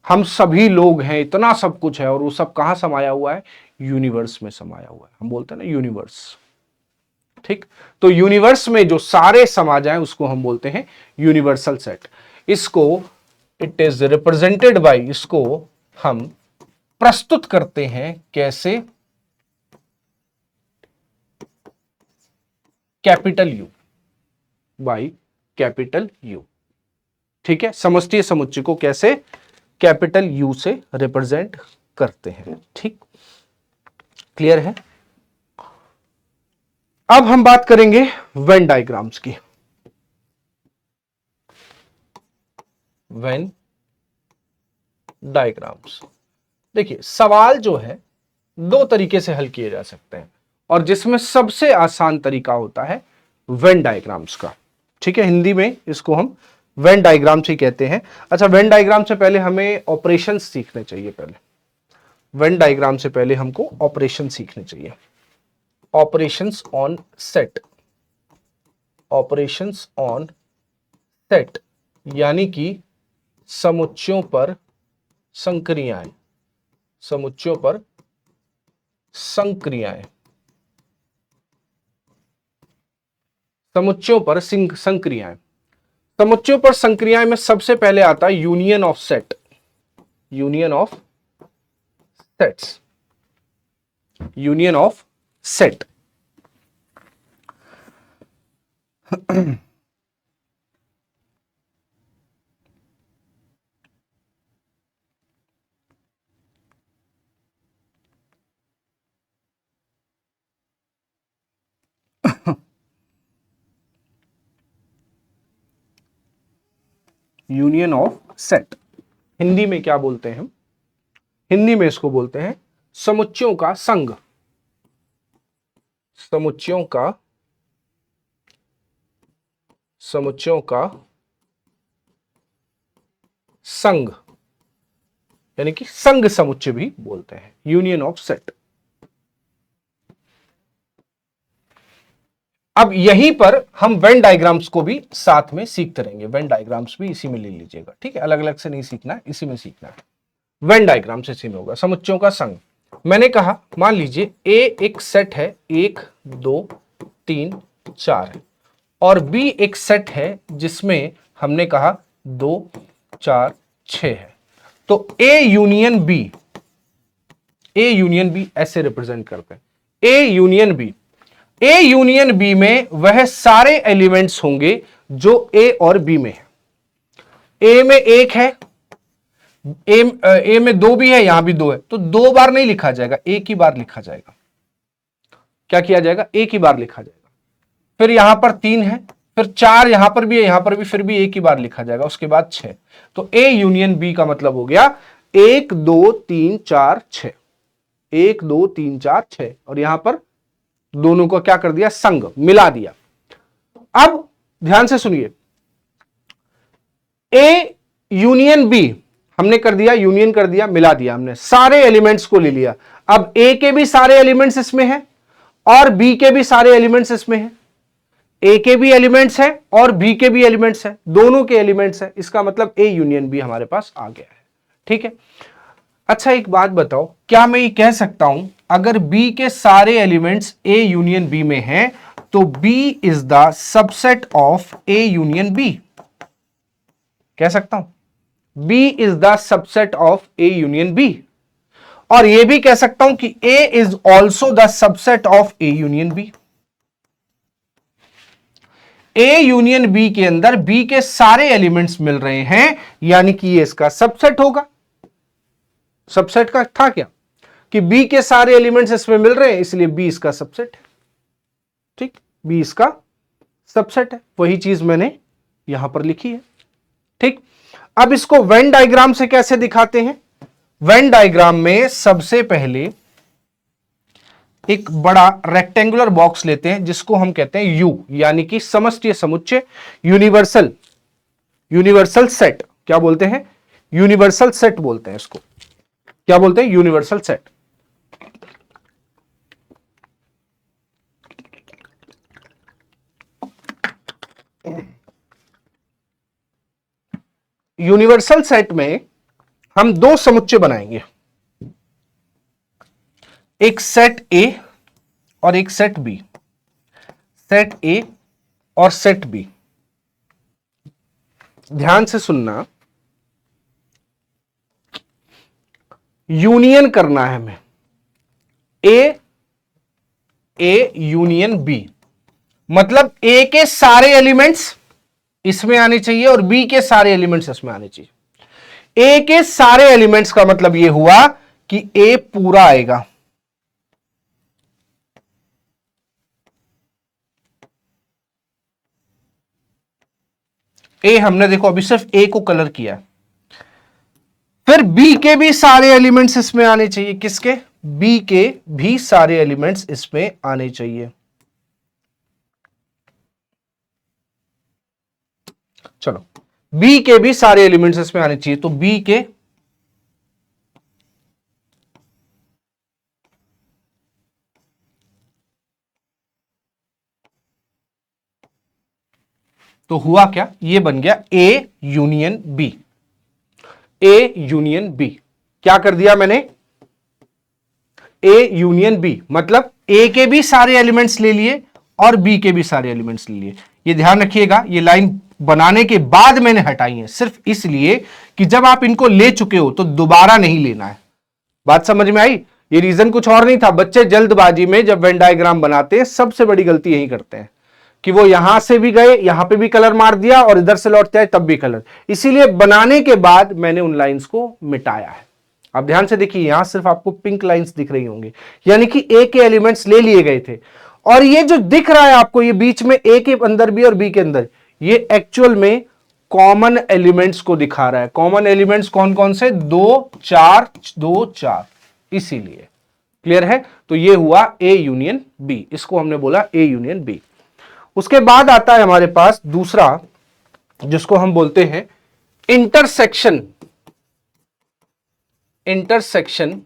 हम सभी लोग हैं, इतना सब कुछ है, और वो सब कहां समाया हुआ है? यूनिवर्स में समाया हुआ है। हम बोलते हैं ना यूनिवर्स। ठीक, तो यूनिवर्स में जो सारे समा जाए उसको हम बोलते हैं यूनिवर्सल सेट। इसको इट इज रिप्रेजेंटेड बाय, इसको हम प्रस्तुत करते हैं कैसे? Capital you, by capital you. ठीक है, समष्टि समुच्चय को कैसे कैपिटल यू से रिप्रेजेंट करते हैं। ठीक, क्लियर है। अब हम बात करेंगे वेन डायग्राम्स की। वेन डायग्राम्स, देखिए सवाल जो है दो तरीके से हल किए जा सकते हैं और जिसमें सबसे आसान तरीका होता है वेन डायग्राम्स का। ठीक है, हिंदी में इसको हम वेन डायग्राम्स ही कहते हैं। अच्छा, वेन डायग्राम से पहले हमें ऑपरेशंस सीखने चाहिए। पहले वेन डायग्राम से पहले हमको ऑपरेशन सीखने चाहिए। Operations on set, operations on set यानी कि समुच्चयों पर संक्रियाएं, समुच्चयों पर संक्रियाएं, समुच्चयों पर संक्रियाएं। समुच्चयों पर संक्रियाएं में सबसे पहले आता है union of set, union of sets, union of set. Union of set Hindi में क्या बोलते हैं हम? हिंदी में इसको बोलते हैं समुच्चयों का संघ, समुच्चयों का, समुच्चयों का संघ यानी कि संघ समुच्चय भी बोलते हैं, यूनियन ऑफ सेट। अब यहीं पर हम वेन डायग्राम्स को भी साथ में सीखते रहेंगे। वेन डायग्राम्स भी इसी में ले लीजिएगा, ठीक है, अलग अलग से नहीं सीखना है, इसी में सीखना है। वेन डायग्राम्स इसी में होगा, समुच्चयों का संघ। मैंने कहा मान लीजिए ए एक सेट है 1 2 3 4 है और बी एक सेट है जिसमें हमने कहा 2 4 6 है। तो A union B, A union B ऐसे रिप्रेजेंट करते हैं। A union B, A union B में वह सारे एलिमेंट्स होंगे जो ए और बी में है। ए में 1 है, ए में 2 भी है, यहां भी 2 है, तो 2 बार नहीं लिखा जाएगा, एक ही बार लिखा जाएगा। क्या किया जाएगा? एक ही बार लिखा जाएगा। फिर यहां पर 3 है, फिर 4 यहां पर भी है, यहां पर भी, फिर भी एक ही बार लिखा जाएगा, उसके बाद 6। तो ए यूनियन बी का मतलब हो गया 1 2 3 4 6, 1 2 3 4 6, और यहां पर दोनों को क्या कर दिया? संघ, मिला दिया। अब ध्यान से सुनिए, ए यूनियन बी हमने कर दिया, यूनियन कर दिया, मिला दिया, हमने सारे एलिमेंट्स को ले लिया। अब ए के भी सारे एलिमेंट्स इसमें हैं और बी के भी सारे एलिमेंट्स इसमें हैं। ए के भी एलिमेंट्स हैं और बी के भी एलिमेंट्स हैं, दोनों के एलिमेंट्स हैं। इसका मतलब ए यूनियन बी हमारे पास आ गया है। ठीक है, अच्छा एक बात बताओ, क्या मैं ये कह सकता हूं अगर बी के सारे एलिमेंट्स ए यूनियन बी में हैं तो B is the subset of A union B? कह सकता हूं B is the subset of A union B, और यह भी कह सकता हूं कि A is also the subset of A union B। A union B के अंदर B के सारे एलिमेंट्स मिल रहे हैं, यानी कि ये इसका सबसेट होगा। सबसेट का था क्या कि B के सारे एलिमेंट्स इसमें मिल रहे हैं, इसलिए B इसका सबसेट है। ठीक, B इसका सबसेट है, वही चीज मैंने यहां पर लिखी है। ठीक, अब इसको वेन डायग्राम से कैसे दिखाते हैं? वेन डायग्राम में सबसे पहले एक बड़ा रेक्टेंगुलर बॉक्स लेते हैं जिसको हम कहते हैं यू, यानी कि समष्टि समुच्चय, यूनिवर्सल, यूनिवर्सल सेट। क्या बोलते हैं? यूनिवर्सल सेट बोलते हैं इसको। क्या बोलते हैं? Universal set. यूनिवर्सल सेट में हम दो समुच्चय बनाएंगे, एक सेट ए और एक सेट बी। सेट ए और सेट बी, ध्यान से सुनना, यूनियन करना है हमें। ए यूनियन बी, मतलब ए के सारे एलिमेंट्स इसमें आने चाहिए और बी के सारे एलिमेंट्स इसमें आने चाहिए। ए के सारे एलिमेंट्स का मतलब यह हुआ कि ए पूरा आएगा। ए हमने देखो अभी सिर्फ ए को कलर किया। फिर बी के भी सारे एलिमेंट्स इसमें आने चाहिए। किसके? बी के भी सारे एलिमेंट्स इसमें आने चाहिए। चलो, बी के भी सारे एलिमेंट्स इसमें आने चाहिए, तो बी के तो हुआ क्या? ये बन गया A union B. A union B क्या कर दिया मैंने? ए यूनियन बी मतलब ए के भी सारे एलिमेंट्स ले लिए और बी के भी सारे एलिमेंट्स ले लिए। ये ध्यान रखिएगा, ये लाइन बनाने के बाद मैंने हटाई है सिर्फ इसलिए कि जब आप इनको ले चुके हो तो दोबारा नहीं लेना है। बात समझ में आई? ये रीजन कुछ और नहीं था। बच्चे जल्दबाजी में जब वेन डायग्राम बनाते हैं सबसे बड़ी गलती यही करते हैं कि वो यहां से भी गए, यहां पे भी कलर मार दिया और इधर से लौटते आए तब भी कलर। इसीलिए बनाने के बाद मैंने उन लाइंस को मिटाया है। अब ध्यान से देखिए, यहां सिर्फ आपको पिंक लाइंस दिख रही होंगी, यानी कि ए के एलिमेंट्स ले लिए गए थे। और ये जो दिख रहा है आपको, ये बीच में ए के अंदर भी और बी के अंदर, ये एक्चुअल में कॉमन एलिमेंट्स को दिखा रहा है। कॉमन एलिमेंट्स कौन कौन से? 2 4 2 4। इसीलिए क्लियर है? तो ये हुआ ए यूनियन बी, इसको हमने बोला ए यूनियन बी। उसके बाद आता है हमारे पास दूसरा, जिसको हम बोलते हैं intersection. Intersection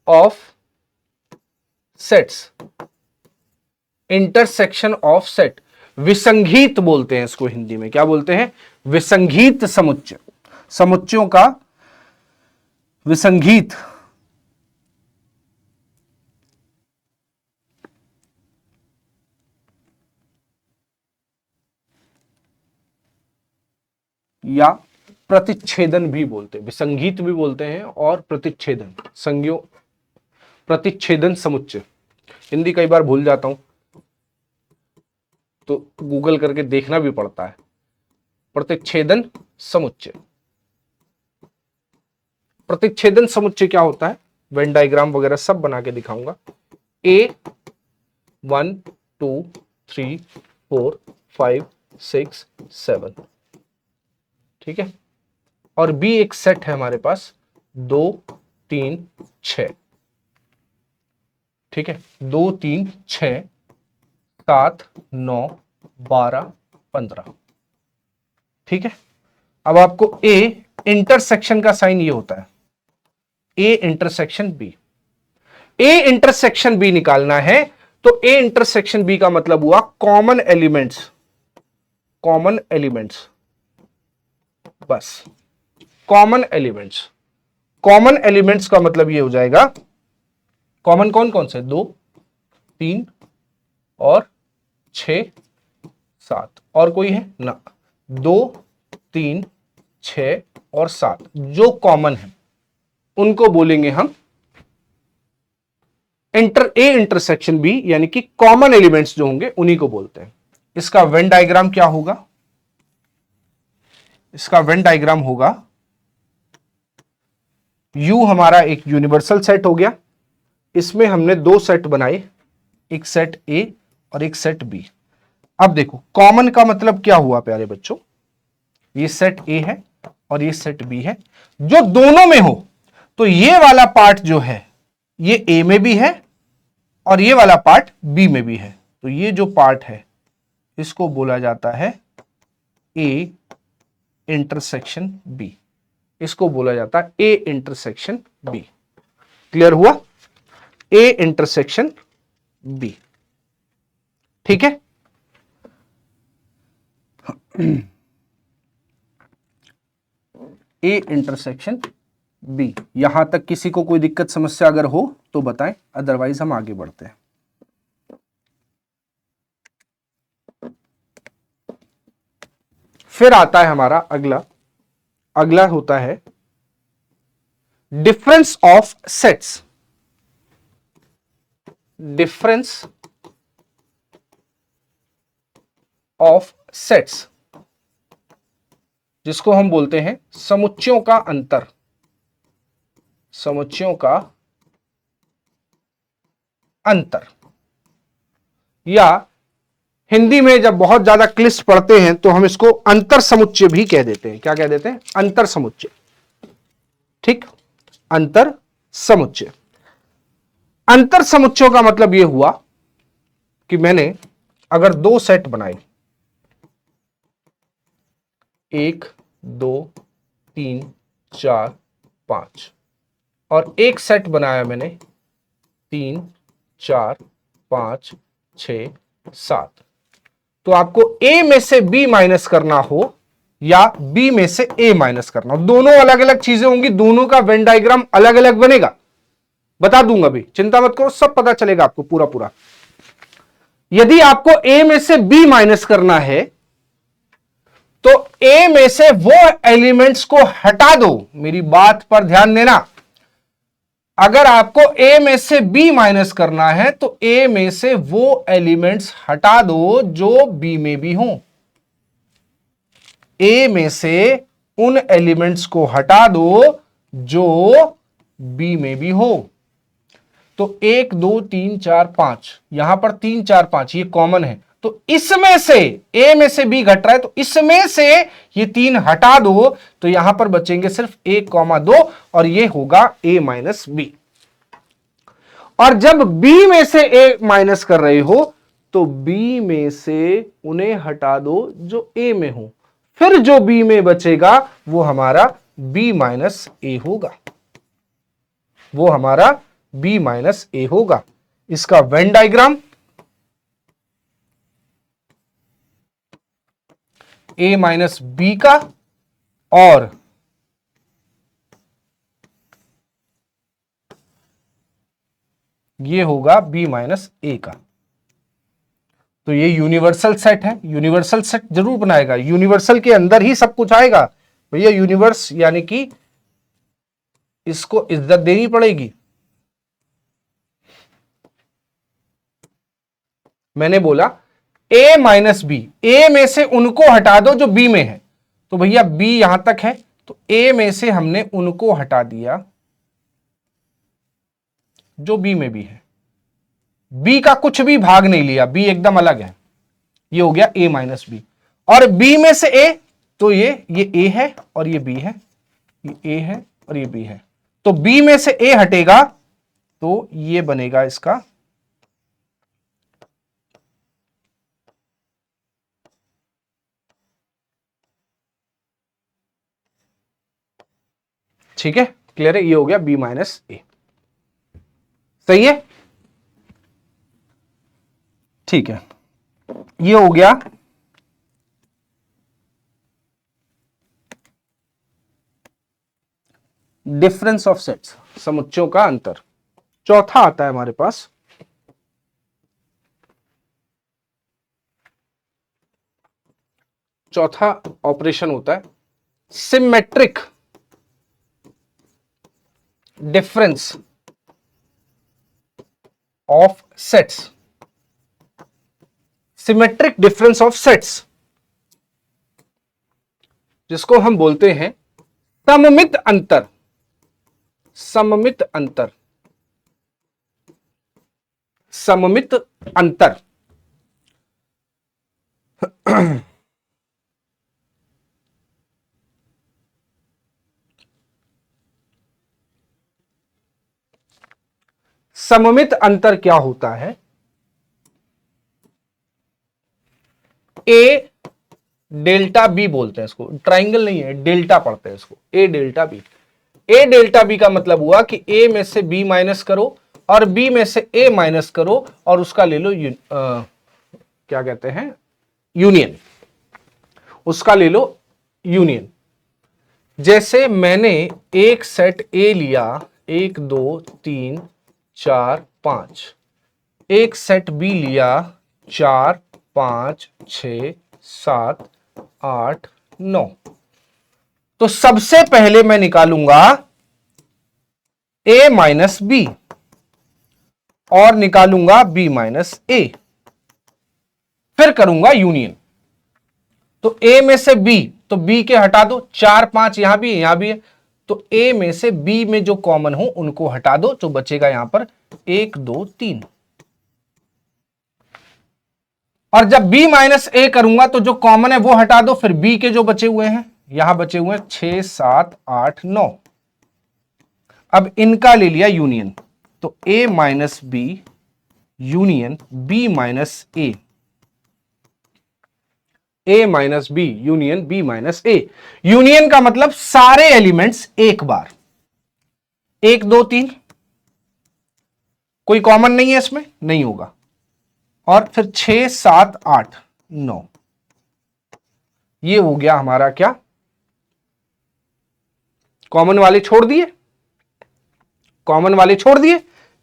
of sets. Intersection of set, विसंगीत बोलते हैं इसको हिंदी में। क्या बोलते हैं? विसंगीत समुच्चय। समुच्चयों का विसंगीत। या प्रतिच्छेदन भी बोलते हैं, विसंगीत भी बोलते हैं और प्रतिच्छेदन, संज्ञों प्रतिच्छेदन समुच्चय। हिंदी कई बार भूल जाता हूं तो गूगल करके देखना भी पड़ता है। प्रतिच्छेदन समुच्चय। प्रतिच्छेदन समुच्चय क्या होता है? वेन डायग्राम वगैरह सब बना के दिखाऊंगा। ए 1 2 3 4 5 6 7, ठीक है, और बी एक सेट है हमारे पास 2 3 6, ठीक है, 2 3 6 7 9 12 15, ठीक है। अब आपको ए इंटरसेक्शन का साइन ये होता है, A intersection B. A intersection B निकालना है तो ए इंटरसेक्शन बी का मतलब हुआ कॉमन एलिमेंट्स। कॉमन एलिमेंट्स, बस कॉमन एलिमेंट्स। कॉमन एलिमेंट्स का मतलब ये हो जाएगा, कॉमन कौन कौन से? 2 3 और 6 7, और कोई है ना? 2 3 6 और 7 जो कॉमन है उनको बोलेंगे हम ए इंटरसेक्शन बी, यानी कि कॉमन एलिमेंट्स जो होंगे उन्हीं को बोलते हैं। इसका वेन डायग्राम क्या होगा? इसका वेन डायग्राम होगा, U हमारा एक यूनिवर्सल सेट हो गया, इसमें हमने 2 सेट बनाए, एक सेट A और एक सेट B। अब देखो कॉमन का मतलब क्या हुआ प्यारे बच्चों? ये सेट A है और ये सेट B है, जो दोनों में हो तो ये वाला पार्ट जो है ये A में भी है और ये वाला पार्ट B में भी है, तो ये जो पार्ट है इसको बोला जाता है A इंटरसेक्शन B। इसको बोला जाता है ए इंटरसेक्शन बी। क्लियर हुआ? ए इंटरसेक्शन बी, ठीक है। A intersection B. यहां तक किसी को कोई दिक्कत समस्या अगर हो तो बताएं, अदरवाइज हम आगे बढ़ते हैं। फिर आता है हमारा अगला होता है difference of sets. Difference of sets, जिसको हम बोलते हैं समुच्चयों का अंतर, समुच्चयों का अंतर, या हिंदी में जब बहुत ज्यादा क्लिष्ट पढ़ते हैं तो हम इसको अंतर समुच्चय भी कह देते हैं। क्या कह देते हैं? अंतर समुच्चय। ठीक, अंतर समुच्चय। अंतर समुच्चयों का मतलब यह हुआ कि मैंने अगर दो सेट बनाए, 1 2 3 4 5, और एक सेट बनाया मैंने 3 4 5 6 7, तो आपको A में से B माइनस करना हो या B में से A माइनस करना हो, दोनों अलग अलग चीजें होंगी, दोनों का वेन डायग्राम अलग अलग बनेगा, बता दूंगा भी, चिंता मत करो, सब पता चलेगा आपको पूरा पूरा। यदि आपको A में से B माइनस करना है तो A में से वो एलिमेंट्स को हटा दो, मेरी बात पर ध्यान देना। अगर आपको A में से B माइनस करना है तो A में से वो एलिमेंट्स हटा दो जो B में भी हों। A में से उन एलिमेंट्स को हटा दो जो B में भी हो। तो 1 2 3 4 5, यहां पर 3 4 5 ये कॉमन है, तो इसमें से A में से B घट रहा है, तो इसमें से ये 3 हटा दो, तो यहां पर बचेंगे सिर्फ 1,2 और ये होगा A माइनस B। और जब B में से A माइनस कर रहे हो तो B में से उन्हें हटा दो जो A में हो, फिर जो B में बचेगा वो हमारा B माइनस A होगा, वो हमारा B माइनस A होगा। इसका Venn diagram A minus B का और ये होगा B माइनस A का। तो ये यूनिवर्सल सेट है, यूनिवर्सल सेट जरूर बनाएगा, यूनिवर्सल के अंदर ही सब कुछ आएगा भैया, यूनिवर्स यानी कि इसको इज्जत देनी पड़ेगी। मैंने बोला A माइनस B, A में से उनको हटा दो जो B में है, तो भैया B यहां तक है, तो A में से हमने उनको हटा दिया जो B में भी है, B का कुछ भी भाग नहीं लिया, B एकदम अलग है, ये हो गया A माइनस B। और B में से A, तो ये A है और ये B है, ये A है और ये B है, तो B में से A हटेगा तो ये बनेगा इसका ठीक है, क्लियर है, ये हो गया B माइनस A। सही है, ठीक है, ये हो गया डिफरेंस ऑफ सेट्स, समुच्चयों का अंतर। चौथा आता है हमारे पास चौथा ऑपरेशन होता है symmetric difference of sets, symmetric difference of sets, जिसको हम बोलते हैं सममित अंतर, सममित अंतर, सममित अंतर। सममित अंतर क्या होता है? ए डेल्टा बी बोलते हैं इसको, ट्राइंगल नहीं है, डेल्टा पढ़ते हैं इसको, ए डेल्टा बी। ए डेल्टा बी का मतलब हुआ कि ए में से बी माइनस करो और बी में से ए माइनस करो और उसका ले लो क्या कहते हैं, यूनियन, उसका ले लो यूनियन। जैसे मैंने एक सेट ए लिया, 1 2 3 4 5, एक सेट बी लिया 4 5 6 7 8 9, तो सबसे पहले मैं निकालूंगा a माइनस बी और निकालूंगा b माइनस ए, फिर करूंगा यूनियन। तो ए में से बी, तो बी के हटा दो, 4 5 यहां भी है, यहां भी है, तो ए में से बी में जो कॉमन हो उनको हटा दो, तो बचेगा यहां पर 1 2 3। और जब b माइनस ए करूंगा तो जो कॉमन है वो हटा दो, फिर b के जो बचे हुए हैं, यहां बचे हुए हैं 6 7 8 9। अब इनका ले लिया यूनियन, तो a minus B union b minus A, a minus B union b minus A. Union का मतलब सारे एलिमेंट्स एक बार, 1 2 3, कोई कॉमन नहीं है इसमें, नहीं होगा। और फिर 6 7 8 9, ये हो गया हमारा क्या, कॉमन वाले छोड़ दिए, कॉमन वाले छोड़ दिए,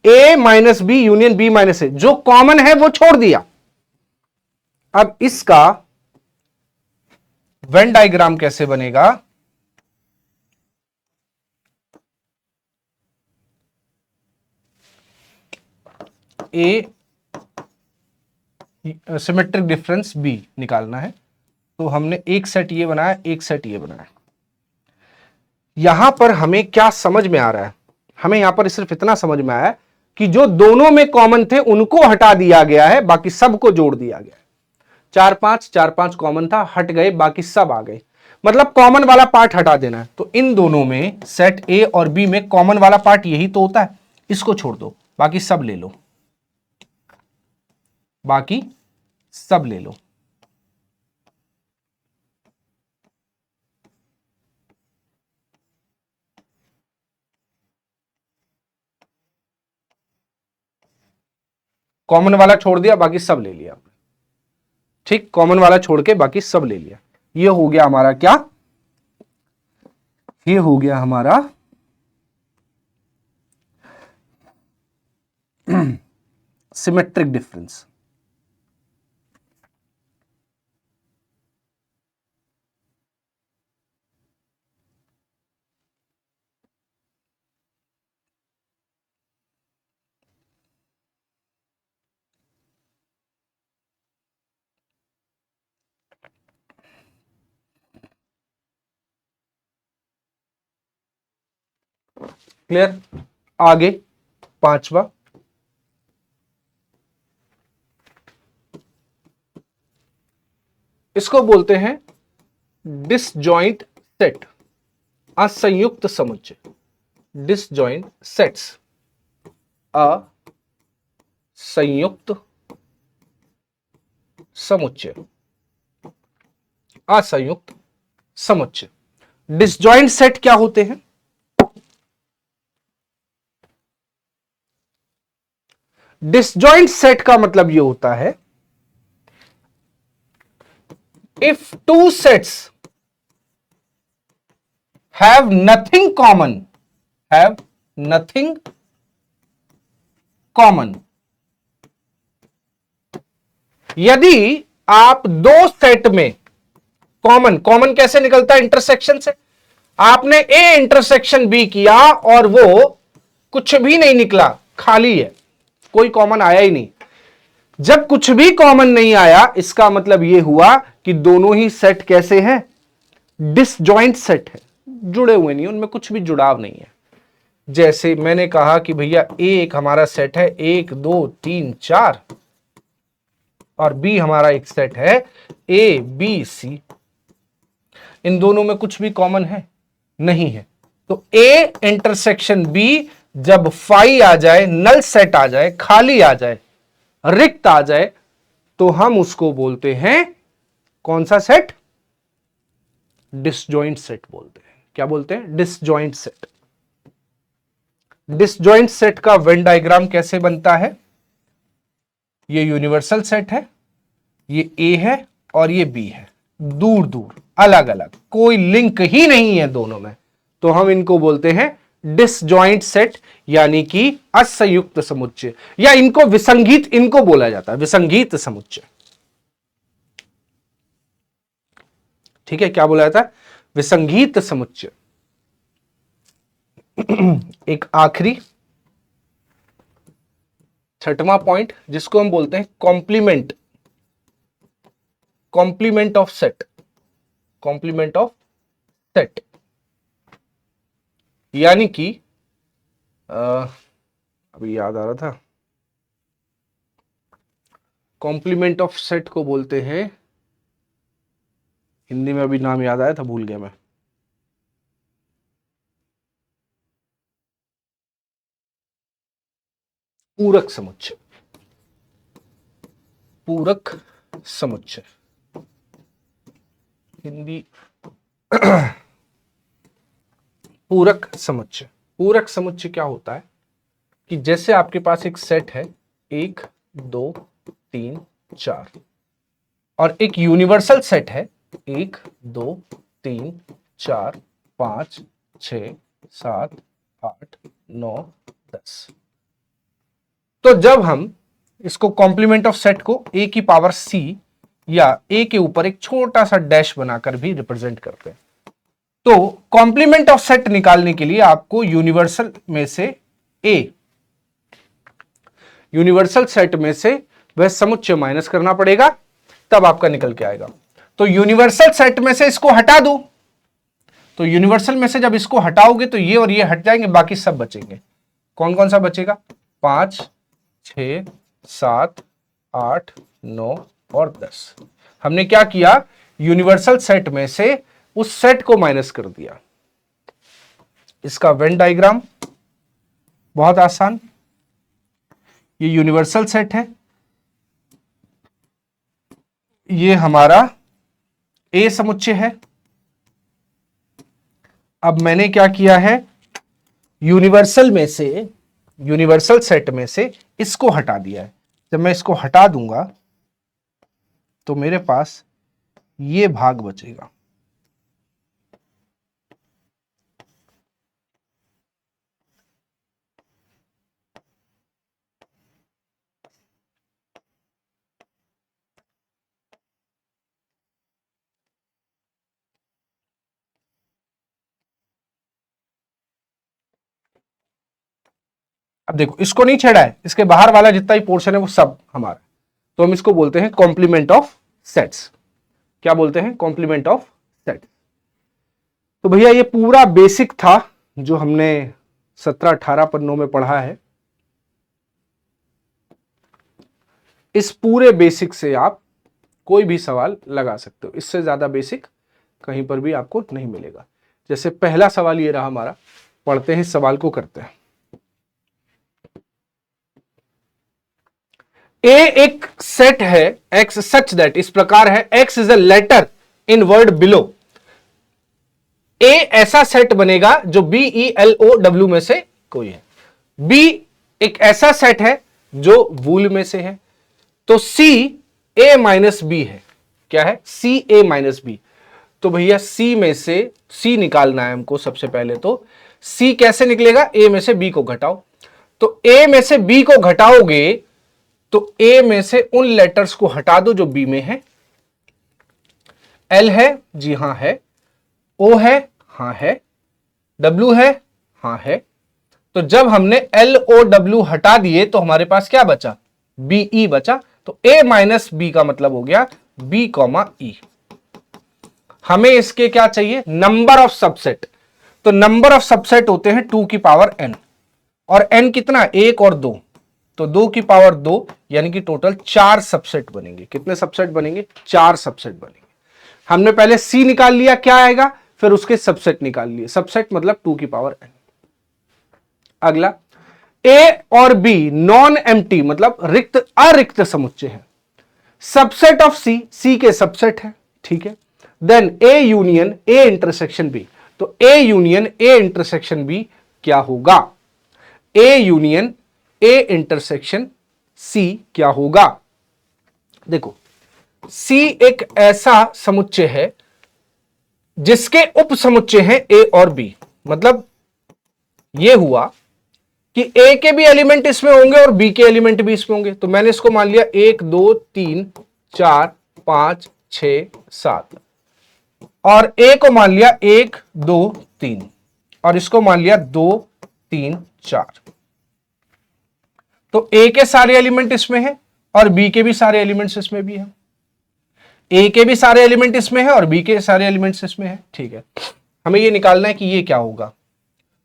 a minus B union b minus A, जो कॉमन है वो छोड़ दिया। अब इसका वेन डायग्राम कैसे बनेगा, ए सिमेट्रिक डिफरेंस बी निकालना है, तो हमने एक सेट ये बनाया, एक सेट ये बनाया। यहां पर हमें क्या समझ में आ रहा है, हमें यहां पर सिर्फ इतना समझ में आया कि जो दोनों में कॉमन थे उनको हटा दिया गया है, बाकी सबको जोड़ दिया गया है। 4 5 कॉमन था, हट गए, बाकी सब आ गए, मतलब कॉमन वाला पार्ट हटा देना है। तो इन दोनों में सेट ए और बी में कॉमन वाला पार्ट यही तो होता है, इसको छोड़ दो, बाकी सब ले लो, बाकी सब ले लो। कॉमन वाला छोड़ दिया, बाकी सब ले लिया, ठीक, कॉमन वाला छोड़ के बाकी सब ले लिया। ये हो गया हमारा क्या, ये हो गया हमारा सिमेट्रिक डिफरेंस। क्लियर? आगे पांचवा, इसको बोलते हैं डिसजॉइंट सेट, असंयुक्त समुच्चय। डिसजॉइंट सेट्स, असंयुक्त समुच्चय, असंयुक्त समुच्चय। डिसजॉइंट सेट क्या होते हैं? डिसजॉइंट सेट का मतलब यह होता है, if two sets have nothing common, have nothing common, यदि आप दो सेट में कॉमन, कॉमन कैसे निकलता है? इंटरसेक्शन से। आपने ए इंटरसेक्शन बी किया और वो कुछ भी नहीं निकला, खाली है, कोई कॉमन आया ही नहीं। जब कुछ भी कॉमन नहीं आया, इसका मतलब यह हुआ कि दोनों ही सेट कैसे हैं? डिसजॉइंट सेट है, जुड़े हुए नहीं, उनमें कुछ भी जुड़ाव नहीं है। जैसे मैंने कहा कि भैया ए एक हमारा सेट है 1 2 3 4, और बी हमारा एक सेट है ए बी सी, इन दोनों में कुछ भी कॉमन है? नहीं है। तो ए इंटरसेक्शन बी जब फाई आ जाए, नल सेट आ जाए, खाली आ जाए, रिक्त आ जाए, तो हम उसको बोलते हैं कौन सा सेट? डिसजॉइंट सेट बोलते हैं। क्या बोलते हैं? Disjoint set. डिसजॉइंट सेट का वेन डायग्राम कैसे बनता है? ये यूनिवर्सल सेट है, ये ए है और ये बी है, दूर दूर अलग अलग, कोई लिंक ही नहीं है दोनों में, तो हम इनको बोलते हैं डिसजॉइंट सेट, यानी कि असंयुक्त समुच्चय, या इनको विसंगीत, इनको बोला जाता है विसंगीत समुच्चय। ठीक है, क्या बोला जाता है? विसंगीत समुच्चय। एक आखिरी छठवां पॉइंट, जिसको हम बोलते हैं complement, complement of set. Complement of set, यानी कि अभी याद आ रहा था, कॉम्प्लीमेंट ऑफ सेट को बोलते हैं, हिंदी में अभी नाम याद आया था, भूल गया मैं, पूरक समुच्चय, पूरक समुच्चय हिंदी पूरक समुच्चय। पूरक समुच्चय क्या होता है कि जैसे आपके पास एक सेट है 1 2 3 4 और एक यूनिवर्सल सेट है 1 2 3 4 5 6 7 8 9 10। तो जब हम इसको कॉम्प्लीमेंट ऑफ सेट को a की पावर c या a के ऊपर एक छोटा सा डैश बनाकर भी रिप्रेजेंट करते हैं, तो कॉम्प्लीमेंट ऑफ सेट निकालने के लिए आपको यूनिवर्सल में से a, यूनिवर्सल सेट में से वह समुच्चय माइनस करना पड़ेगा, तब आपका निकल के आएगा। तो यूनिवर्सल सेट में से इसको हटा दो, तो यूनिवर्सल में से जब इसको हटाओगे तो ये और ये हट जाएंगे, बाकी सब बचेंगे। कौन कौन सा बचेगा? 5 6 7 8 9 और 10। हमने क्या किया, यूनिवर्सल सेट में से उस सेट को माइनस कर दिया। इसका वेन डायग्राम बहुत आसान, ये यूनिवर्सल सेट है, ये हमारा ए समुच्चय है। अब मैंने क्या किया है, यूनिवर्सल में से, यूनिवर्सल सेट में से इसको हटा दिया है। जब मैं इसको हटा दूंगा तो मेरे पास ये भाग बचेगा। अब देखो, इसको नहीं छेड़ा है, इसके बाहर वाला जितना ही पोर्शन है वो सब हमारा, तो हम इसको बोलते हैं कॉम्प्लीमेंट ऑफ सेट्स। क्या बोलते हैं? Complement of sets. तो भैया ये पूरा बेसिक था जो हमने 17-18 पन्नों में पढ़ा है। इस पूरे बेसिक से आप कोई भी सवाल लगा सकते हो, इससे ज्यादा बेसिक कहीं पर भी आपको नहीं मिलेगा। जैसे पहला सवाल ये रहा हमारा, पढ़ते हैं, इस सवाल को करते हैं। ए एक सेट है x सच दैट, इस प्रकार है, x is a letter in word below. A ऐसा सेट बनेगा जो BELOW में से कोई है। बी एक ऐसा सेट है जो वूल में से है। तो सी A माइनस बी है। क्या है? सी A माइनस बी। तो भैया सी में से सी निकालना है हमको। सबसे पहले तो सी कैसे निकलेगा? ए में से बी को घटाओ। तो ए में से बी को घटाओगे तो ए में से उन लेटर्स को हटा दो जो बी में है। एल है? जी हां है। ओ है? हां है। डब्ल्यू है? हां है। तो जब हमने LOW हटा दिए तो हमारे पास क्या बचा? BE बचा। तो A माइनस बी का मतलब हो गया B, E। हमें इसके क्या चाहिए? Number of subset. तो नंबर ऑफ सबसेट होते हैं 2 की पावर n, और n कितना? 1 और 2। तो 2 की पावर 2 यानी कि टोटल 4 सबसेट बनेंगे। कितने सबसेट बनेंगे? 4 सबसेट बनेंगे। हमने पहले C निकाल लिया, क्या आएगा? फिर उसके सबसेट निकाल लिए। सबसेट मतलब 2 की पावर n। अगला, A और B नॉन एम्प्टी मतलब रिक्त अरिक्त समुच्चय है। सबसेट ऑफ C, C के सबसेट है, ठीक है। Then A union A intersection B। तो A union A intersection B क्या होगा? A union A intersection C क्या होगा? देखो, C एक ऐसा समुच्चय है जिसके उप समुच्चय हैं A और B। मतलब यह हुआ कि A के भी एलिमेंट इसमें होंगे और B के एलिमेंट भी इसमें होंगे। तो मैंने इसको मान लिया 1 2 3 4 5 6 7, और A को मान लिया 1 2 3, और इसको मान लिया 2 3 4। तो A के सारे एलिमेंट इसमें हैं और B के भी सारे एलिमेंट्स इसमें भी हैं। ए के भी सारे एलिमेंट इसमें है और बी के सारे एलिमेंट्स इसमें है। ठीक है, हमें ये निकालना है कि ये क्या होगा।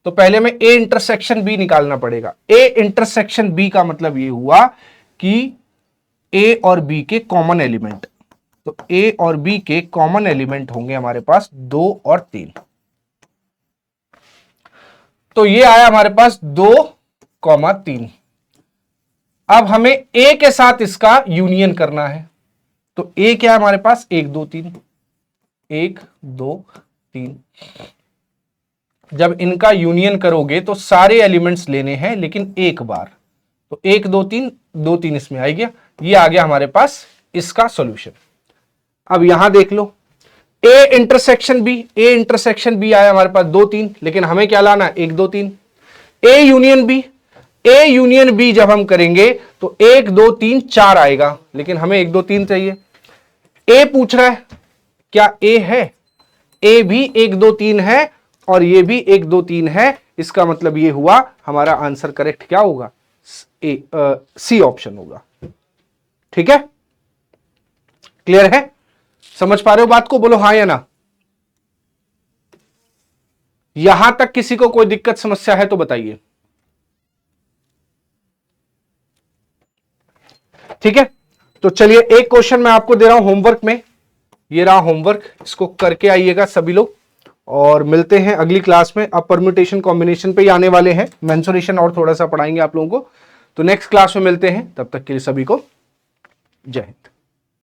तो पहले में ए इंटरसेक्शन बी निकालना पड़ेगा। ए इंटरसेक्शन बी का मतलब ये हुआ कि ए और बी के कॉमन एलिमेंट, तो ए और बी के कॉमन एलिमेंट होंगे हमारे पास 2 और 3। तो ये आया हमारे पास 2,3। अब हमें ए के साथ इसका यूनियन करना है। तो ए क्या है हमारे पास 1 2 3, 1 2 3। जब इनका यूनियन करोगे तो सारे एलिमेंट्स लेने हैं लेकिन एक बार, तो 1 2 3 2 3 इसमें आ गया। ये आ गया हमारे पास इसका सॉल्यूशन। अब यहां देख लो, A intersection B, A intersection B आया हमारे पास 2 3, लेकिन हमें क्या लाना है 1 2 3। A union B, A union B जब हम करेंगे तो 1 2 3 4 आएगा, लेकिन हमें 1 2 3 चाहिए। ए पूछ रहा है क्या ए है, ए भी 1 2 3 है और ये भी 1 2 3 है। इसका मतलब ये हुआ हमारा आंसर करेक्ट क्या होगा, सी ऑप्शन होगा। ठीक है, क्लियर है, समझ पा रहे हो बात को, बोलो हाँ या ना। यहां तक किसी को कोई दिक्कत समस्या है तो बताइए। ठीक है, तो चलिए एक क्वेश्चन मैं आपको दे रहा हूं होमवर्क में, ये रहा होमवर्क, इसको करके आइएगा सभी लोग और मिलते हैं अगली क्लास में। अब परम्यूटेशन कॉम्बिनेशन पे ही आने वाले हैं, मेंसुरेशन और थोड़ा सा पढ़ाएंगे आप लोगों को। तो नेक्स्ट क्लास में मिलते हैं, तब तक के लिए सभी को जय हिंद।